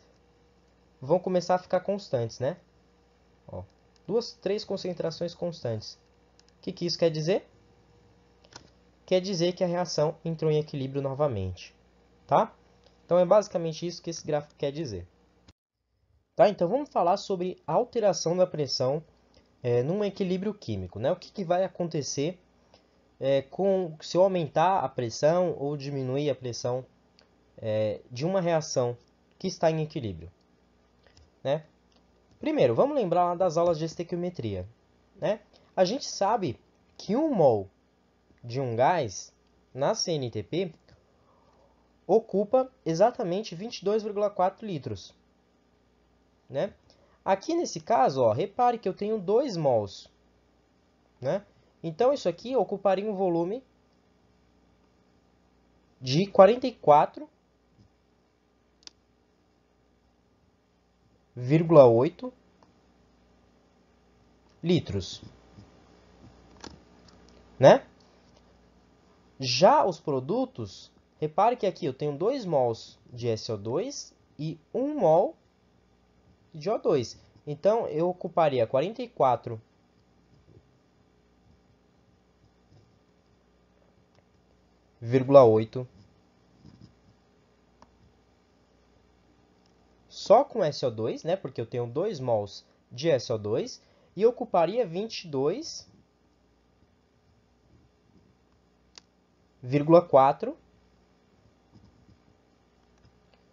vão começar a ficar constantes, né? Ó, 2, 3 concentrações constantes. O que isso quer dizer? Quer dizer que a reação entrou em equilíbrio novamente, tá? Então é basicamente isso que esse gráfico quer dizer. Tá? Então vamos falar sobre a alteração da pressão num equilíbrio químico, né? O que vai acontecer se eu aumentar a pressão ou diminuir a pressão de uma reação que está em equilíbrio, né? Primeiro, vamos lembrar das aulas de estequiometria, né? A gente sabe que 1 mol de um gás na CNTP ocupa exatamente 22,4 litros, né? Aqui nesse caso, ó, repare que eu tenho 2 mols, né? Então isso aqui ocuparia um volume de 44,8 litros, né? Já os produtos, repare que aqui eu tenho 2 mols de SO2 e 1 mol de O2. Então, eu ocuparia 44,8 só com SO2, né? Porque eu tenho 2 mols de SO2 e ocuparia 22,4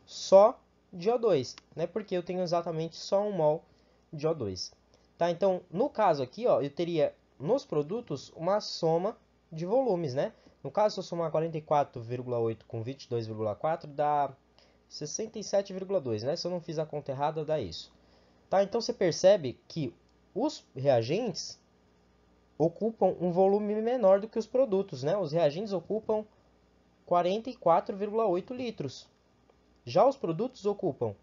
só de O2, né? Porque eu tenho exatamente só 1 mol de O2. Tá? Então, no caso aqui, ó, eu teria nos produtos uma soma de volumes, né? No caso, se eu somar 44,8 com 22,4, dá 67,2, né? Se eu não fiz a conta errada, dá isso. Tá? Então, você percebe que os reagentes ocupam um volume menor do que os produtos, né? Os reagentes ocupam 44,8 litros. Já os produtos ocupam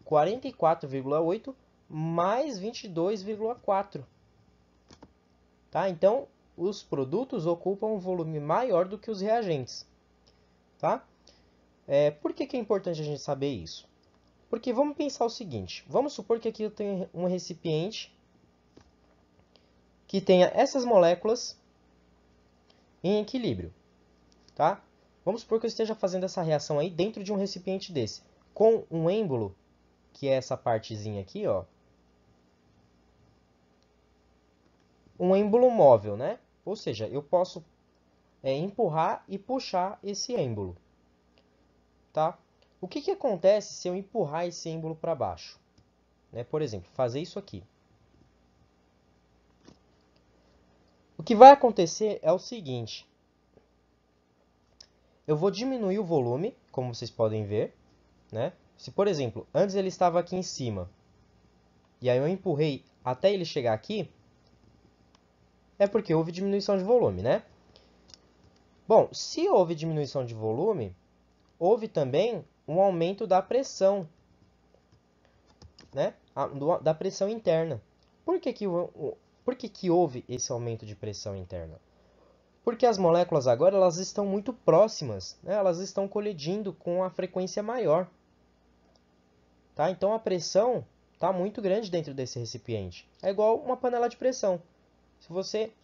44,8 mais 22,4. Tá? Então, os produtos ocupam um volume maior do que os reagentes. Tá? Por que é importante a gente saber isso? Porque vamos pensar o seguinte. Vamos supor que aqui eu tenho um recipiente que tenha essas moléculas em equilíbrio. Tá? Vamos supor que eu esteja fazendo essa reação aí dentro de um recipiente desse, com um êmbolo, que é essa partezinha aqui, ó. Um êmbolo móvel, né? Ou seja, eu posso empurrar e puxar esse êmbolo. Tá? O que acontece se eu empurrar esse êmbolo para baixo? Né? Por exemplo, fazer isso aqui. O que vai acontecer é o seguinte. Eu vou diminuir o volume, como vocês podem ver. Né? Se, por exemplo, antes ele estava aqui em cima, e aí eu empurrei até ele chegar aqui, é porque houve diminuição de volume, né? Bom, se houve diminuição de volume, houve também um aumento da pressão, né? Da pressão interna. Por que houve esse aumento de pressão interna? Porque as moléculas agora elas estão muito próximas, né? Elas estão colidindo com a frequência maior. Tá? Então a pressão está muito grande dentro desse recipiente. É igual uma panela de pressão.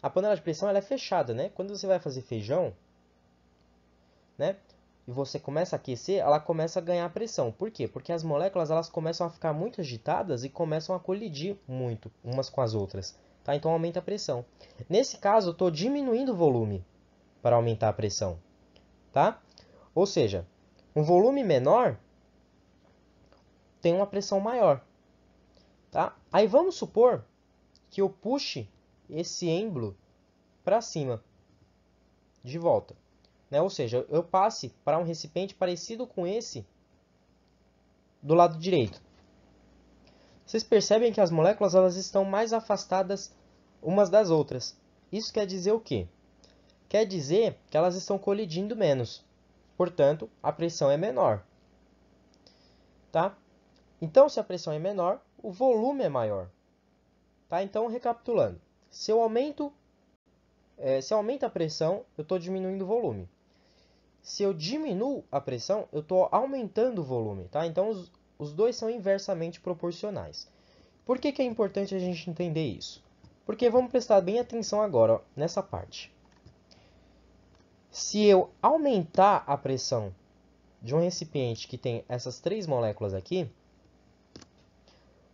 A panela de pressão ela é fechada, né? Quando você vai fazer feijão, né? E você começa a aquecer, ela começa a ganhar pressão. Por quê? Porque as moléculas elas começam a ficar muito agitadas e começam a colidir muito umas com as outras. Tá? Então aumenta a pressão. Nesse caso, eu estou diminuindo o volume para aumentar a pressão. Tá? Ou seja, um volume menor tem uma pressão maior. Tá? Aí vamos supor que eu puxe esse êmbolo para cima, de volta. Né? Ou seja, eu passe para um recipiente parecido com esse do lado direito. Vocês percebem que as moléculas elas estão mais afastadas umas das outras. Isso quer dizer o quê? Quer dizer que elas estão colidindo menos. Portanto, a pressão é menor. Tá? Então, se a pressão é menor, o volume é maior. Tá? Então, recapitulando. Se eu aumento a pressão, eu estou diminuindo o volume. Se eu diminuo a pressão, eu estou aumentando o volume. Tá? Então, os dois são inversamente proporcionais. Por que é importante a gente entender isso? Porque vamos prestar bem atenção agora, ó, nessa parte. Se eu aumentar a pressão de um recipiente que tem essas três moléculas aqui,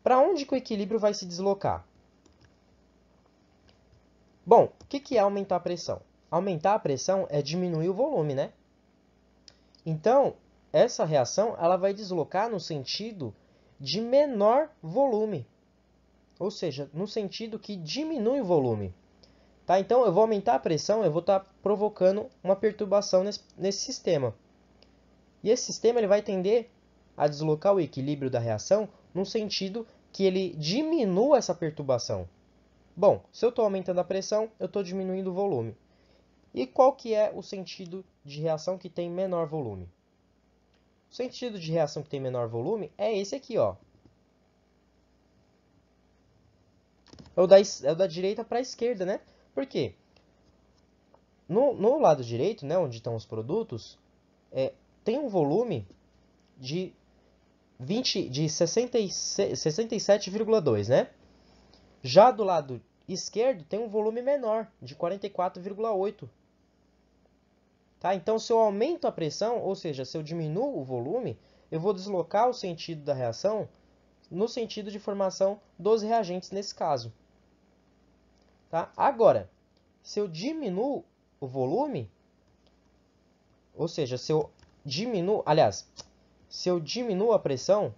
para onde que o equilíbrio vai se deslocar? Bom, o que é aumentar a pressão? Aumentar a pressão é diminuir o volume, né? Então, essa reação ela vai deslocar no sentido de menor volume. Ou seja, no sentido que diminui o volume. Tá? Então, eu vou aumentar a pressão, eu vou estar provocando uma perturbação nesse sistema. E esse sistema ele vai tender a deslocar o equilíbrio da reação no sentido que ele diminua essa perturbação. Bom, se eu estou aumentando a pressão, eu estou diminuindo o volume. E qual que é o sentido de reação que tem menor volume? O sentido de reação que tem menor volume é esse aqui, ó. É o da direita para a esquerda, né? Por quê? No lado direito, né, onde estão os produtos, tem um volume de 67,2, né? Já do lado esquerdo tem um volume menor, de 44,8. Tá? Então, se eu aumento a pressão, ou seja, se eu diminuo o volume, eu vou deslocar o sentido da reação no sentido de formação dos reagentes nesse caso. Tá? Agora, se eu diminuo o volume, ou seja, se eu diminuo a pressão,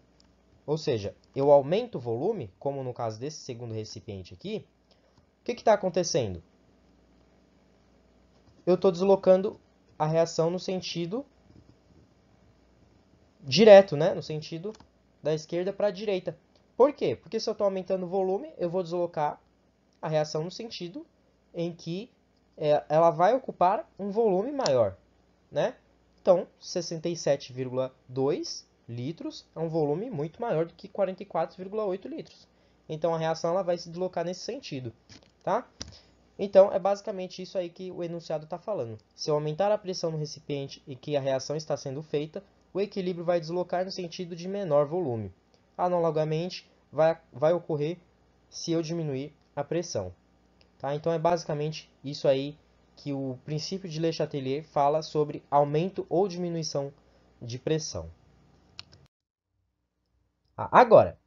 ou seja, eu aumento o volume, como no caso desse segundo recipiente aqui, o que está acontecendo? Eu estou deslocando a reação no sentido direto, né? No sentido da esquerda para a direita. Por quê? Porque se eu estou aumentando o volume, eu vou deslocar a reação no sentido em que ela vai ocupar um volume maior, né? Então, 67,2 litros é um volume muito maior do que 44,8 litros. Então, a reação ela vai se deslocar nesse sentido, tá? Então, é basicamente isso aí que o enunciado está falando. Se eu aumentar a pressão no recipiente e que a reação está sendo feita, o equilíbrio vai deslocar no sentido de menor volume. Analogamente, vai ocorrer se eu diminuir a pressão. Tá? Então, é basicamente isso aí que o princípio de Le Chatelier fala sobre aumento ou diminuição de pressão. Agora,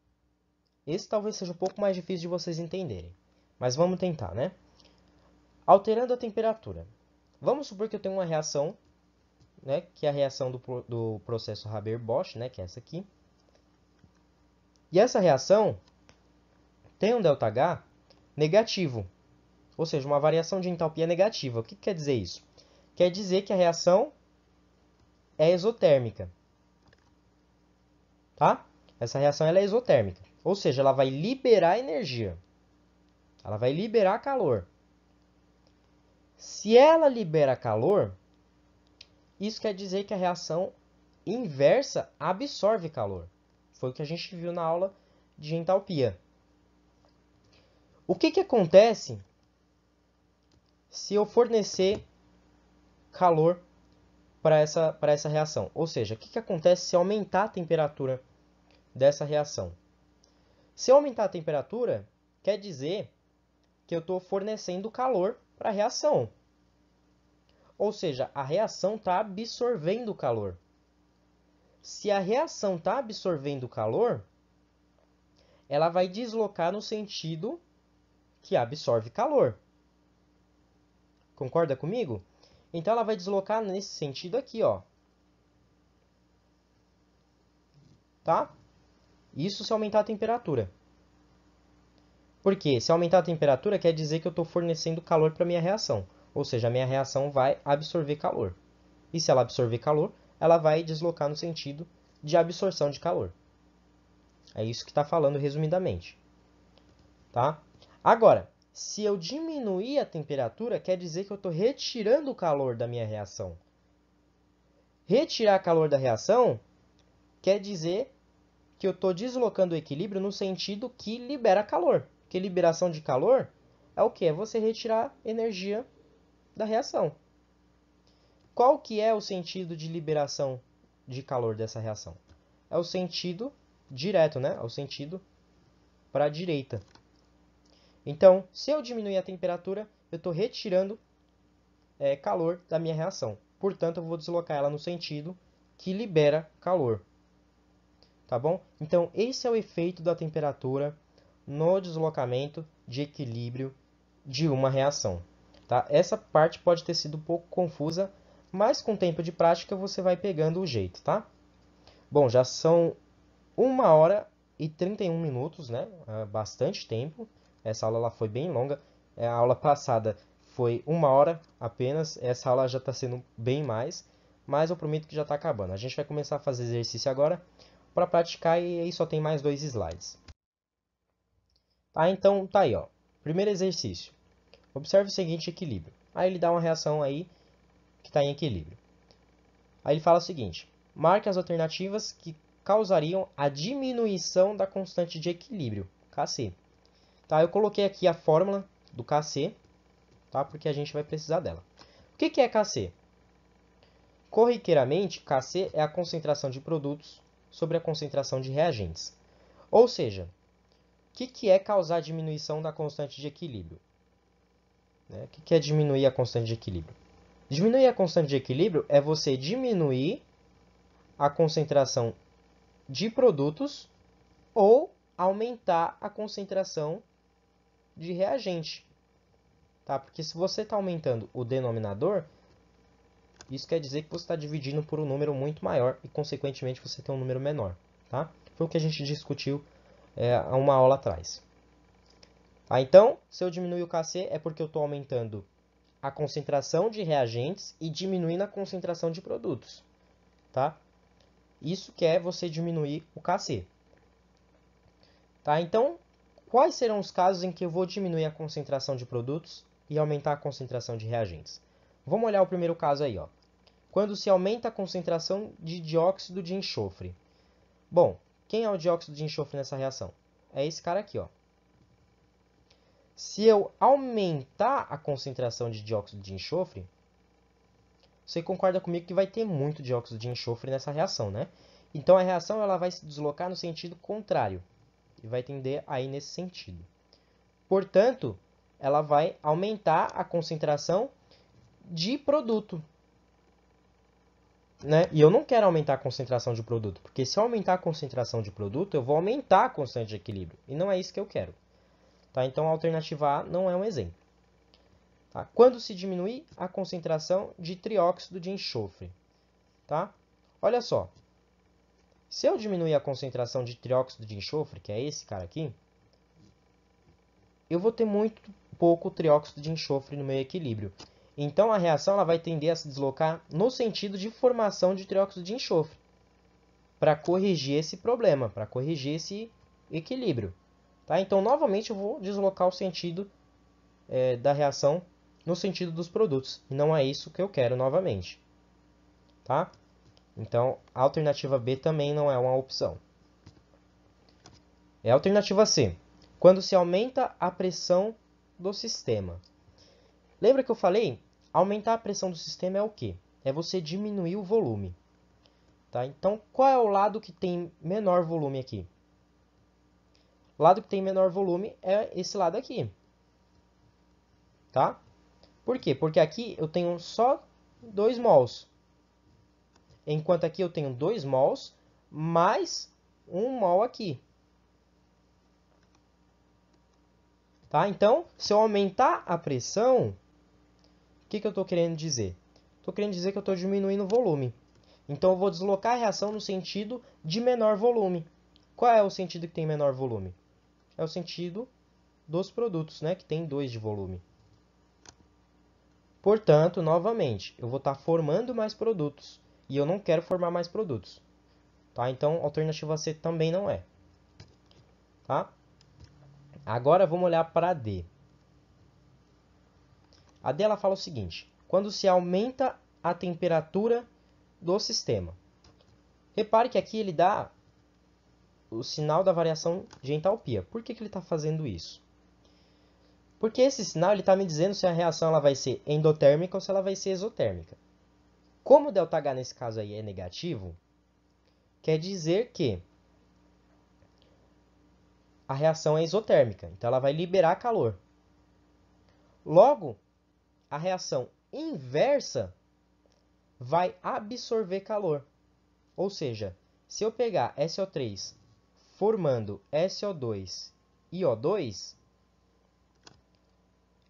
esse talvez seja um pouco mais difícil de vocês entenderem, mas vamos tentar, né? Alterando a temperatura. Vamos supor que eu tenho uma reação, né, que é a reação do processo Haber-Bosch, né, que é essa aqui. E essa reação tem um ΔH negativo, ou seja, uma variação de entalpia negativa. O que quer dizer isso? Quer dizer que a reação é exotérmica. Tá? Essa reação ela é exotérmica, ou seja, ela vai liberar energia. Ela vai liberar calor. Se ela libera calor, isso quer dizer que a reação inversa absorve calor. Foi o que a gente viu na aula de entalpia. O que acontece se eu fornecer calor para essa reação. Ou seja, o que acontece se aumentar a temperatura dessa reação? Se eu aumentar a temperatura, quer dizer que eu estou fornecendo calor para a reação. Ou seja, a reação está absorvendo calor. Se a reação está absorvendo calor, ela vai deslocar no sentido que absorve calor. Concorda comigo? Então, ela vai deslocar nesse sentido aqui, ó. Tá? Isso se aumentar a temperatura. Porque se aumentar a temperatura, quer dizer que eu estou fornecendo calor para a minha reação. Ou seja, a minha reação vai absorver calor. E se ela absorver calor, ela vai deslocar no sentido de absorção de calor. É isso que está falando resumidamente. Tá? Agora, se eu diminuir a temperatura, quer dizer que eu estou retirando o calor da minha reação. Retirar calor da reação quer dizer que eu estou deslocando o equilíbrio no sentido que libera calor. Porque liberação de calor é o quê? É você retirar energia da reação. Qual que é o sentido de liberação de calor dessa reação? É o sentido direto, né? É o sentido para a direita. Então, se eu diminuir a temperatura, eu estou retirando calor da minha reação. Portanto, eu vou deslocar ela no sentido que libera calor. Tá bom? Então, esse é o efeito da temperatura no deslocamento de equilíbrio de uma reação. Tá? Essa parte pode ter sido um pouco confusa, mas com o tempo de prática você vai pegando o jeito, tá? Bom, já são 1h31, né? Bastante tempo. Essa aula foi bem longa. A aula passada foi 1 hora apenas. Essa aula já está sendo bem mais, mas eu prometo que já está acabando. A gente vai começar a fazer exercício agora para praticar e aí só tem mais 2 slides. Tá, então tá aí, ó. Primeiro exercício. Observe o seguinte equilíbrio. Aí ele dá uma reação aí que está em equilíbrio. Aí ele fala o seguinte: marque as alternativas que causariam a diminuição da constante de equilíbrio, Kc. Tá, eu coloquei aqui a fórmula do Kc, tá, porque a gente vai precisar dela. O que é Kc? Corriqueiramente, Kc é a concentração de produtos sobre a concentração de reagentes. Ou seja, o que é causar diminuição da constante de equilíbrio? O que é diminuir a constante de equilíbrio? Diminuir a constante de equilíbrio é você diminuir a concentração de produtos ou aumentar a concentração de reagente. Tá? Porque se você está aumentando o denominador, isso quer dizer que você está dividindo por um número muito maior e, consequentemente, você tem um número menor. Tá? Foi o que a gente discutiu há uma aula atrás. Tá? Então, se eu diminuir o Kc, é porque eu estou aumentando a concentração de reagentes e diminuindo a concentração de produtos. Tá? Isso que é você diminuir o Kc. Tá? Então, quais serão os casos em que eu vou diminuir a concentração de produtos e aumentar a concentração de reagentes? Vamos olhar o primeiro caso aí, ó. Quando se aumenta a concentração de dióxido de enxofre. Bom, quem é o dióxido de enxofre nessa reação? É esse cara aqui, ó. Se eu aumentar a concentração de dióxido de enxofre, você concorda comigo que vai ter muito dióxido de enxofre nessa reação, né? Então a reação ela vai se deslocar no sentido contrário e vai tender aí nesse sentido. Portanto, ela vai aumentar a concentração de produto. Né? E eu não quero aumentar a concentração de produto, porque se eu aumentar a concentração de produto, eu vou aumentar a constante de equilíbrio. E não é isso que eu quero. Tá? Então a alternativa A não é um exemplo. Tá? Quando se diminuir a concentração de trióxido de enxofre. Tá? Olha só. Se eu diminuir a concentração de trióxido de enxofre, que é esse cara aqui, eu vou ter muito pouco trióxido de enxofre no meu equilíbrio. Então a reação ela vai tender a se deslocar no sentido de formação de trióxido de enxofre, para corrigir esse problema, para corrigir esse equilíbrio. Tá? Então, novamente, eu vou deslocar o sentido da reação no sentido dos produtos. E não é isso que eu quero novamente. Tá? Então, a alternativa B também não é uma opção. É a alternativa C. Quando se aumenta a pressão do sistema. Lembra que eu falei aumentar a pressão do sistema é o quê? É você diminuir o volume. Tá? Então, qual é o lado que tem menor volume aqui? O lado que tem menor volume é esse lado aqui. Tá? Por quê? Porque aqui eu tenho só 2 mols. Enquanto aqui eu tenho 2 mols mais 1 mol aqui. Tá? Então, se eu aumentar a pressão, o que eu estou querendo dizer? Estou querendo dizer que eu estou diminuindo o volume. Então, eu vou deslocar a reação no sentido de menor volume. Qual é o sentido que tem menor volume? É o sentido dos produtos, né? Que tem 2 de volume. Portanto, novamente, eu vou estar formando mais produtos. E eu não quero formar mais produtos. Tá? Então, a alternativa C também não é. Tá? Agora, vamos olhar para a D. A D ela fala o seguinte. Quando se aumenta a temperatura do sistema. Repare que aqui ele dá o sinal da variação de entalpia. Por que ele está fazendo isso? Porque esse sinal está me dizendo se a reação ela vai ser endotérmica ou se ela vai ser exotérmica. Como o ΔH nesse caso aí é negativo, quer dizer que a reação é exotérmica. Então ela vai liberar calor. Logo, a reação inversa vai absorver calor. Ou seja, se eu pegar SO3 formando SO2 e O2,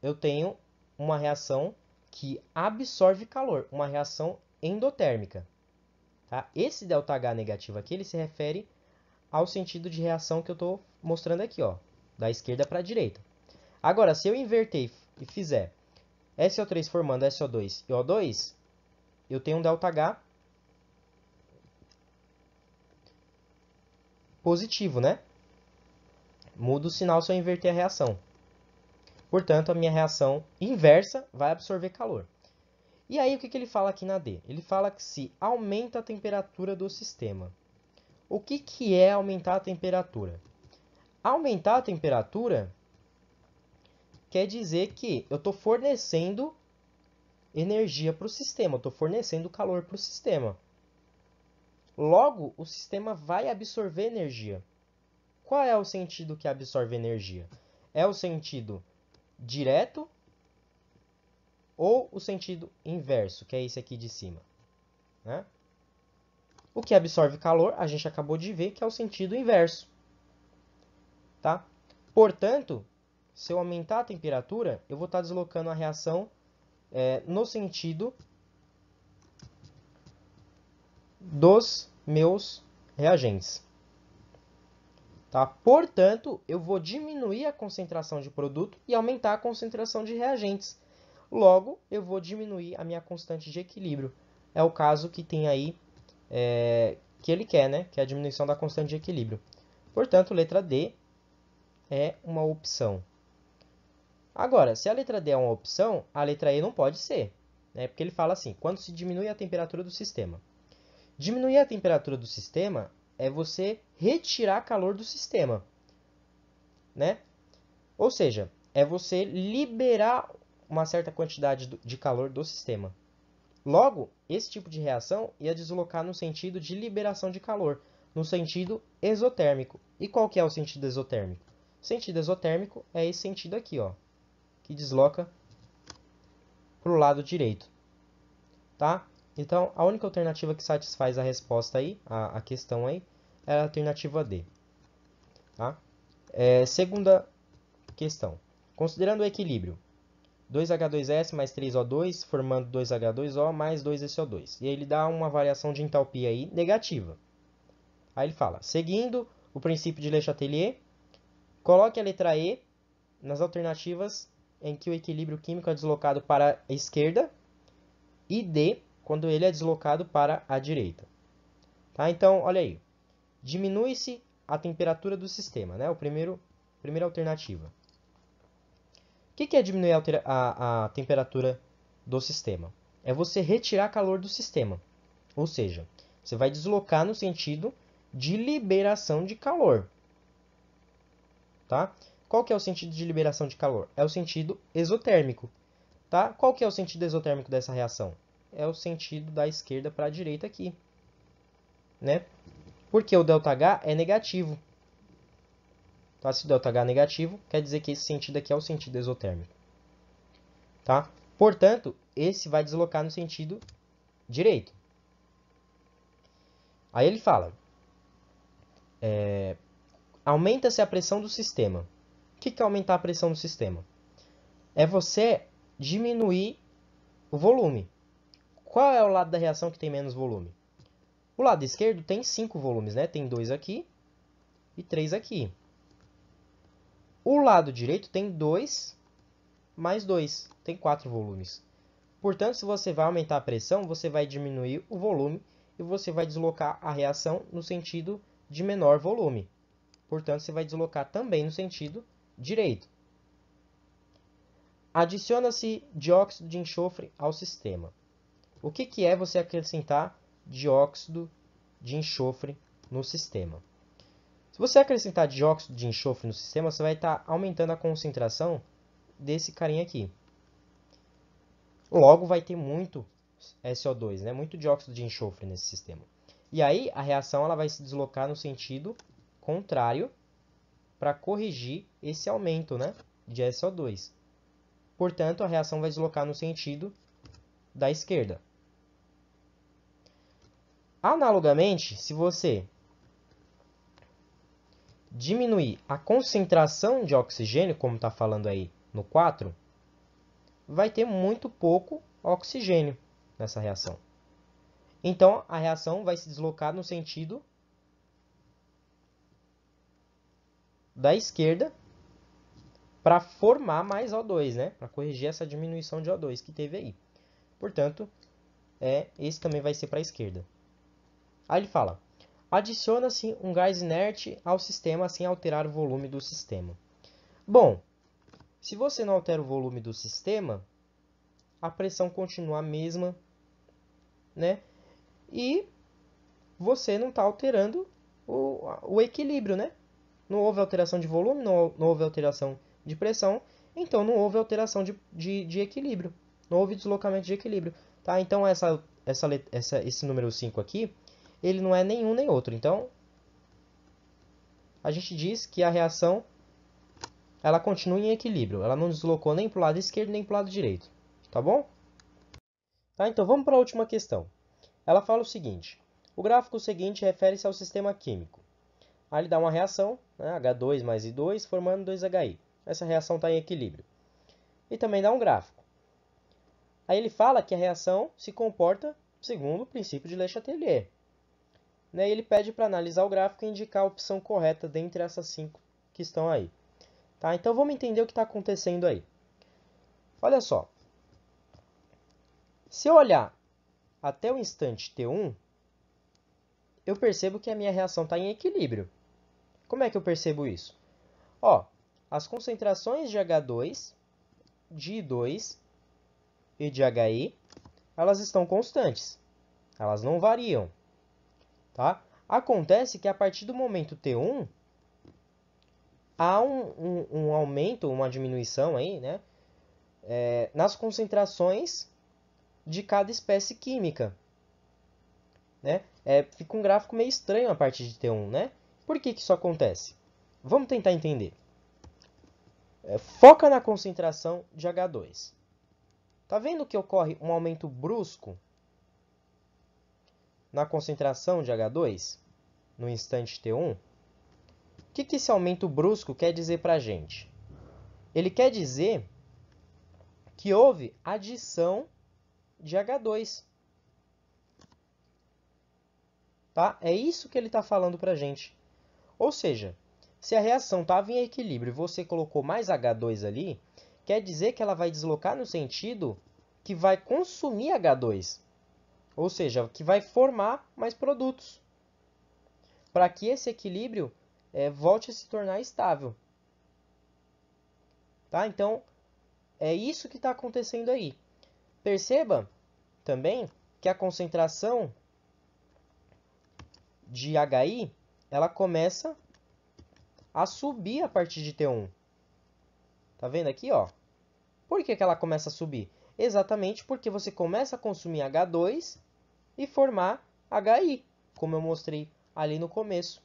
eu tenho uma reação que absorve calor, uma reação endotérmica. Tá? Esse ΔH negativo aqui ele se refere ao sentido de reação que eu estou mostrando aqui, ó, da esquerda para a direita. Agora, se eu inverter e fizer SO3 formando SO2 e O2, eu tenho um ΔH positivo, né? Muda o sinal se eu inverter a reação. Portanto, a minha reação inversa vai absorver calor. E aí, o que ele fala aqui na D? Ele fala que se aumenta a temperatura do sistema. O que é aumentar a temperatura? Aumentar a temperatura quer dizer que eu estou fornecendo energia para o sistema, eu estou fornecendo calor para o sistema. Logo, o sistema vai absorver energia. Qual é o sentido que absorve energia? É o sentido direto ou o sentido inverso, que é esse aqui de cima, né? O que absorve calor, a gente acabou de ver que é o sentido inverso. Tá? Portanto, se eu aumentar a temperatura, eu vou estar deslocando a reação no sentido dos meus reagentes. Tá? Portanto, eu vou diminuir a concentração de produto e aumentar a concentração de reagentes. Logo, eu vou diminuir a minha constante de equilíbrio. É o caso que tem aí, que ele quer, né? Que é a diminuição da constante de equilíbrio. Portanto, letra D é uma opção. Agora, se a letra D é uma opção, a letra E não pode ser. Né? Porque ele fala assim, quando se diminui a temperatura do sistema. Diminuir a temperatura do sistema é você retirar calor do sistema. Né? Ou seja, é você liberar uma certa quantidade de calor do sistema. Logo, esse tipo de reação ia deslocar no sentido de liberação de calor, no sentido exotérmico. E qual que é o sentido exotérmico? O sentido exotérmico é esse sentido aqui, ó, que desloca para o lado direito. Tá? Então, a única alternativa que satisfaz a resposta aí, a questão aí, é a alternativa D. Tá? Segunda questão. Considerando o equilíbrio, 2H2S mais 3O2, formando 2H2O mais 2SO2. E aí ele dá uma variação de entalpia aí negativa. Aí ele fala, seguindo o princípio de Le Chatelier, coloque a letra E nas alternativas em que o equilíbrio químico é deslocado para a esquerda e D quando ele é deslocado para a direita. Tá? Então, olha aí. Diminui-se a temperatura do sistema, né? Primeira alternativa. O que é diminuir a temperatura do sistema? É você retirar calor do sistema. Ou seja, você vai deslocar no sentido de liberação de calor. Tá? Qual que é o sentido de liberação de calor? É o sentido exotérmico. Tá? Qual que é o sentido exotérmico dessa reação? É o sentido da esquerda para a direita aqui. Né? Porque o ΔH é negativo. Tá? Se o ΔH é negativo, quer dizer que esse sentido aqui é o sentido exotérmico. Tá? Portanto, esse vai deslocar no sentido direito. Aí ele fala, aumenta-se a pressão do sistema. O que é aumentar a pressão do sistema? É você diminuir o volume. Qual é o lado da reação que tem menos volume? O lado esquerdo tem 5 volumes, né? Tem 2 aqui e 3 aqui. O lado direito tem 2 mais 2, tem 4 volumes. Portanto, se você vai aumentar a pressão, você vai diminuir o volume e você vai deslocar a reação no sentido de menor volume. Portanto, você vai deslocar também no sentido direito. Adiciona-se dióxido de enxofre ao sistema. O que é você acrescentar dióxido de enxofre no sistema? Se você acrescentar dióxido de enxofre no sistema, você vai estar aumentando a concentração desse carinha aqui. Logo, vai ter muito SO2, né? Muito dióxido de enxofre nesse sistema. E aí, a reação ela vai se deslocar no sentido contrário para corrigir esse aumento, né, de SO2. Portanto, a reação vai deslocar no sentido da esquerda. Analogamente, se você diminuir a concentração de oxigênio, como está falando aí no 4, vai ter muito pouco oxigênio nessa reação. Então, a reação vai se deslocar no sentido da esquerda para formar mais O2, né? Para corrigir essa diminuição de O2 que teve aí. Portanto, esse também vai ser para a esquerda. Aí ele fala, adiciona-se um gás inerte ao sistema sem alterar o volume do sistema. Bom, se você não altera o volume do sistema, a pressão continua a mesma, né? E você não está alterando o equilíbrio, né? Não houve alteração de volume, não houve alteração de pressão, então não houve alteração de equilíbrio. Não houve deslocamento de equilíbrio. Tá? Então, esse número 5 aqui, ele não é nenhum nem outro. Então, a gente diz que a reação ela continua em equilíbrio. Ela não deslocou nem para o lado esquerdo nem para o lado direito. Tá bom? Tá, então, vamos para a última questão. Ela fala o seguinte. O gráfico seguinte refere-se ao sistema químico. Aí ele dá uma reação, né, H2 mais I2, formando 2HI. Essa reação está em equilíbrio. E também dá um gráfico. Aí ele fala que a reação se comporta segundo o princípio de Le Chatelier. Né, e ele pede para analisar o gráfico e indicar a opção correta dentre essas 5 que estão aí. Tá? Então vamos entender o que está acontecendo aí. Olha só. Se eu olhar até o instante T1, eu percebo que a minha reação está em equilíbrio. Como é que eu percebo isso? Ó, as concentrações de H2, de I2 e de HI, elas estão constantes. Elas não variam. Tá? Acontece que a partir do momento T1, há um aumento, uma diminuição aí, né, nas concentrações de cada espécie química. Né? Fica um gráfico meio estranho a partir de T1. Né? Por que isso acontece? Vamos tentar entender. Foca na concentração de H2. Tá vendo que ocorre um aumento brusco na concentração de H2 no instante T1? O que esse aumento brusco quer dizer para a gente? Ele quer dizer que houve adição de H2. Tá? É isso que ele está falando para a gente. Ou seja, se a reação estava em equilíbrio e você colocou mais H2 ali, quer dizer que ela vai deslocar no sentido que vai consumir H2. Ou seja, que vai formar mais produtos. Para que esse equilíbrio volte a se tornar estável. Tá? Então, é isso que está acontecendo aí. Perceba também que a concentração de HI ela começa a subir a partir de T1. Tá vendo aqui, ó? Por que ela começa a subir? Exatamente porque você começa a consumir H2 e formar HI, como eu mostrei ali no começo.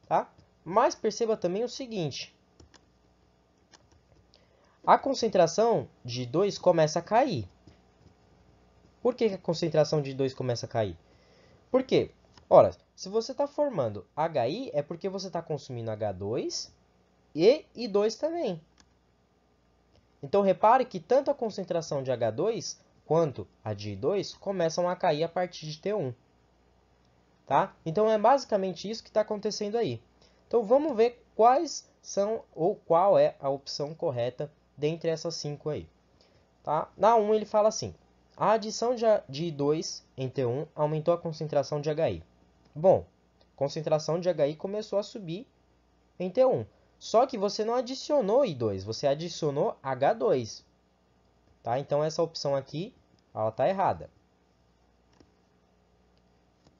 Tá? Mas perceba também o seguinte, a concentração de 2 começa a cair. Por que a concentração de 2 começa a cair? Por quê? Ora, se você está formando HI, é porque você está consumindo H2 e I2 também. Então, repare que tanto a concentração de H2 quanto a de I2 começam a cair a partir de T1. Tá? Então, é basicamente isso que está acontecendo aí. Então, vamos ver quais são ou qual é a opção correta dentre essas 5 aí. Tá? Na 1, ele fala assim, a adição de I2 em T1 aumentou a concentração de HI. Bom, a concentração de HI começou a subir em T1. Só que você não adicionou I2, você adicionou H2. Tá? Então, essa opção aqui está errada.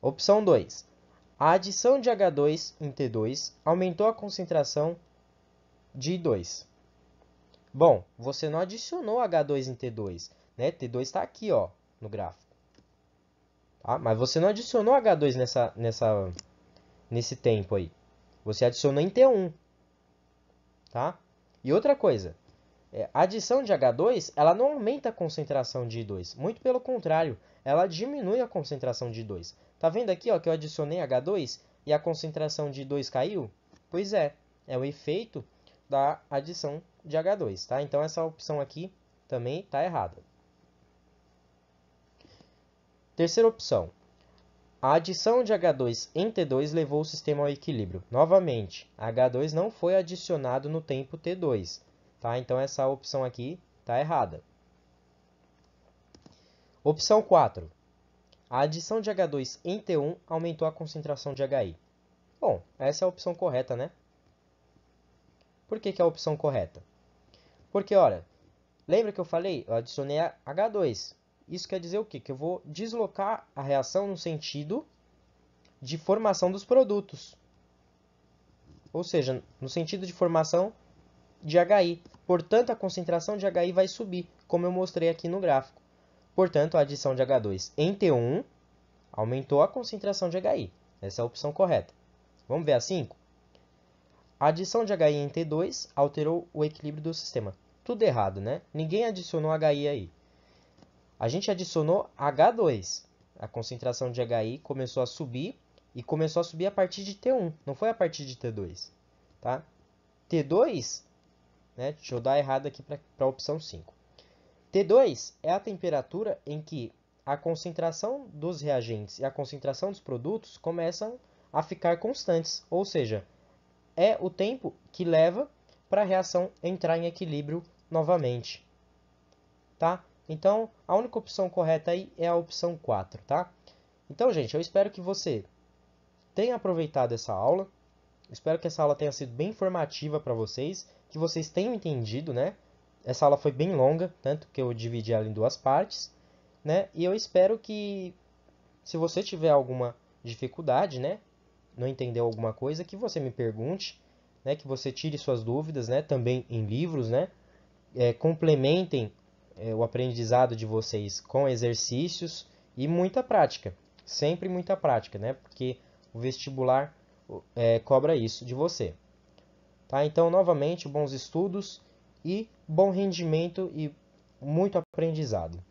Opção 2. A adição de H2 em T2 aumentou a concentração de I2. Bom, você não adicionou H2 em T2. Né? T2 está aqui ó, no gráfico. Tá? Mas você não adicionou H2 nesse tempo aí. Você adicionou em T1. Tá? E outra coisa, a adição de H2 ela não aumenta a concentração de I2. Muito pelo contrário, ela diminui a concentração de I2. Tá vendo aqui ó, que eu adicionei H2 e a concentração de I2 caiu? Pois é o efeito da adição de H2. Tá? Então essa opção aqui também está errada. Terceira opção. A adição de H2 em T2 levou o sistema ao equilíbrio. Novamente, H2 não foi adicionado no tempo T2. Tá? Então, essa opção aqui está errada. Opção 4. A adição de H2 em T1 aumentou a concentração de HI. Bom, essa é a opção correta, né? Por que é a opção correta? Porque, olha, lembra que eu falei? Eu adicionei H2. Isso quer dizer o quê? Que eu vou deslocar a reação no sentido de formação dos produtos. Ou seja, no sentido de formação de HI. Portanto, a concentração de HI vai subir, como eu mostrei aqui no gráfico. Portanto, a adição de H2 em T1 aumentou a concentração de HI. Essa é a opção correta. Vamos ver a 5? A adição de HI em T2 alterou o equilíbrio do sistema. Tudo errado, né? Ninguém adicionou HI aí. A gente adicionou H2. A concentração de HI começou a subir e começou a subir a partir de T1. Não foi a partir de T2. Tá? T2, né? Deixa eu dar errado aqui para a opção 5. T2 é a temperatura em que a concentração dos reagentes e a concentração dos produtos começam a ficar constantes. Ou seja, é o tempo que leva para a reação entrar em equilíbrio novamente. Tá? Então, a única opção correta aí é a opção 4, tá? Então, gente, eu espero que você tenha aproveitado essa aula. Espero que essa aula tenha sido bem informativa para vocês, que vocês tenham entendido, né? Essa aula foi bem longa, tanto que eu dividi ela em 2 partes, né? E eu espero que, se você tiver alguma dificuldade, né? Não entendeu alguma coisa, que você me pergunte, né? Que você tire suas dúvidas, né? Também em livros, né? Complementem o aprendizado de vocês com exercícios e muita prática. Sempre muita prática, né? Porque o vestibular cobra isso de você. Tá? Então, novamente, bons estudos e bom rendimento e muito aprendizado.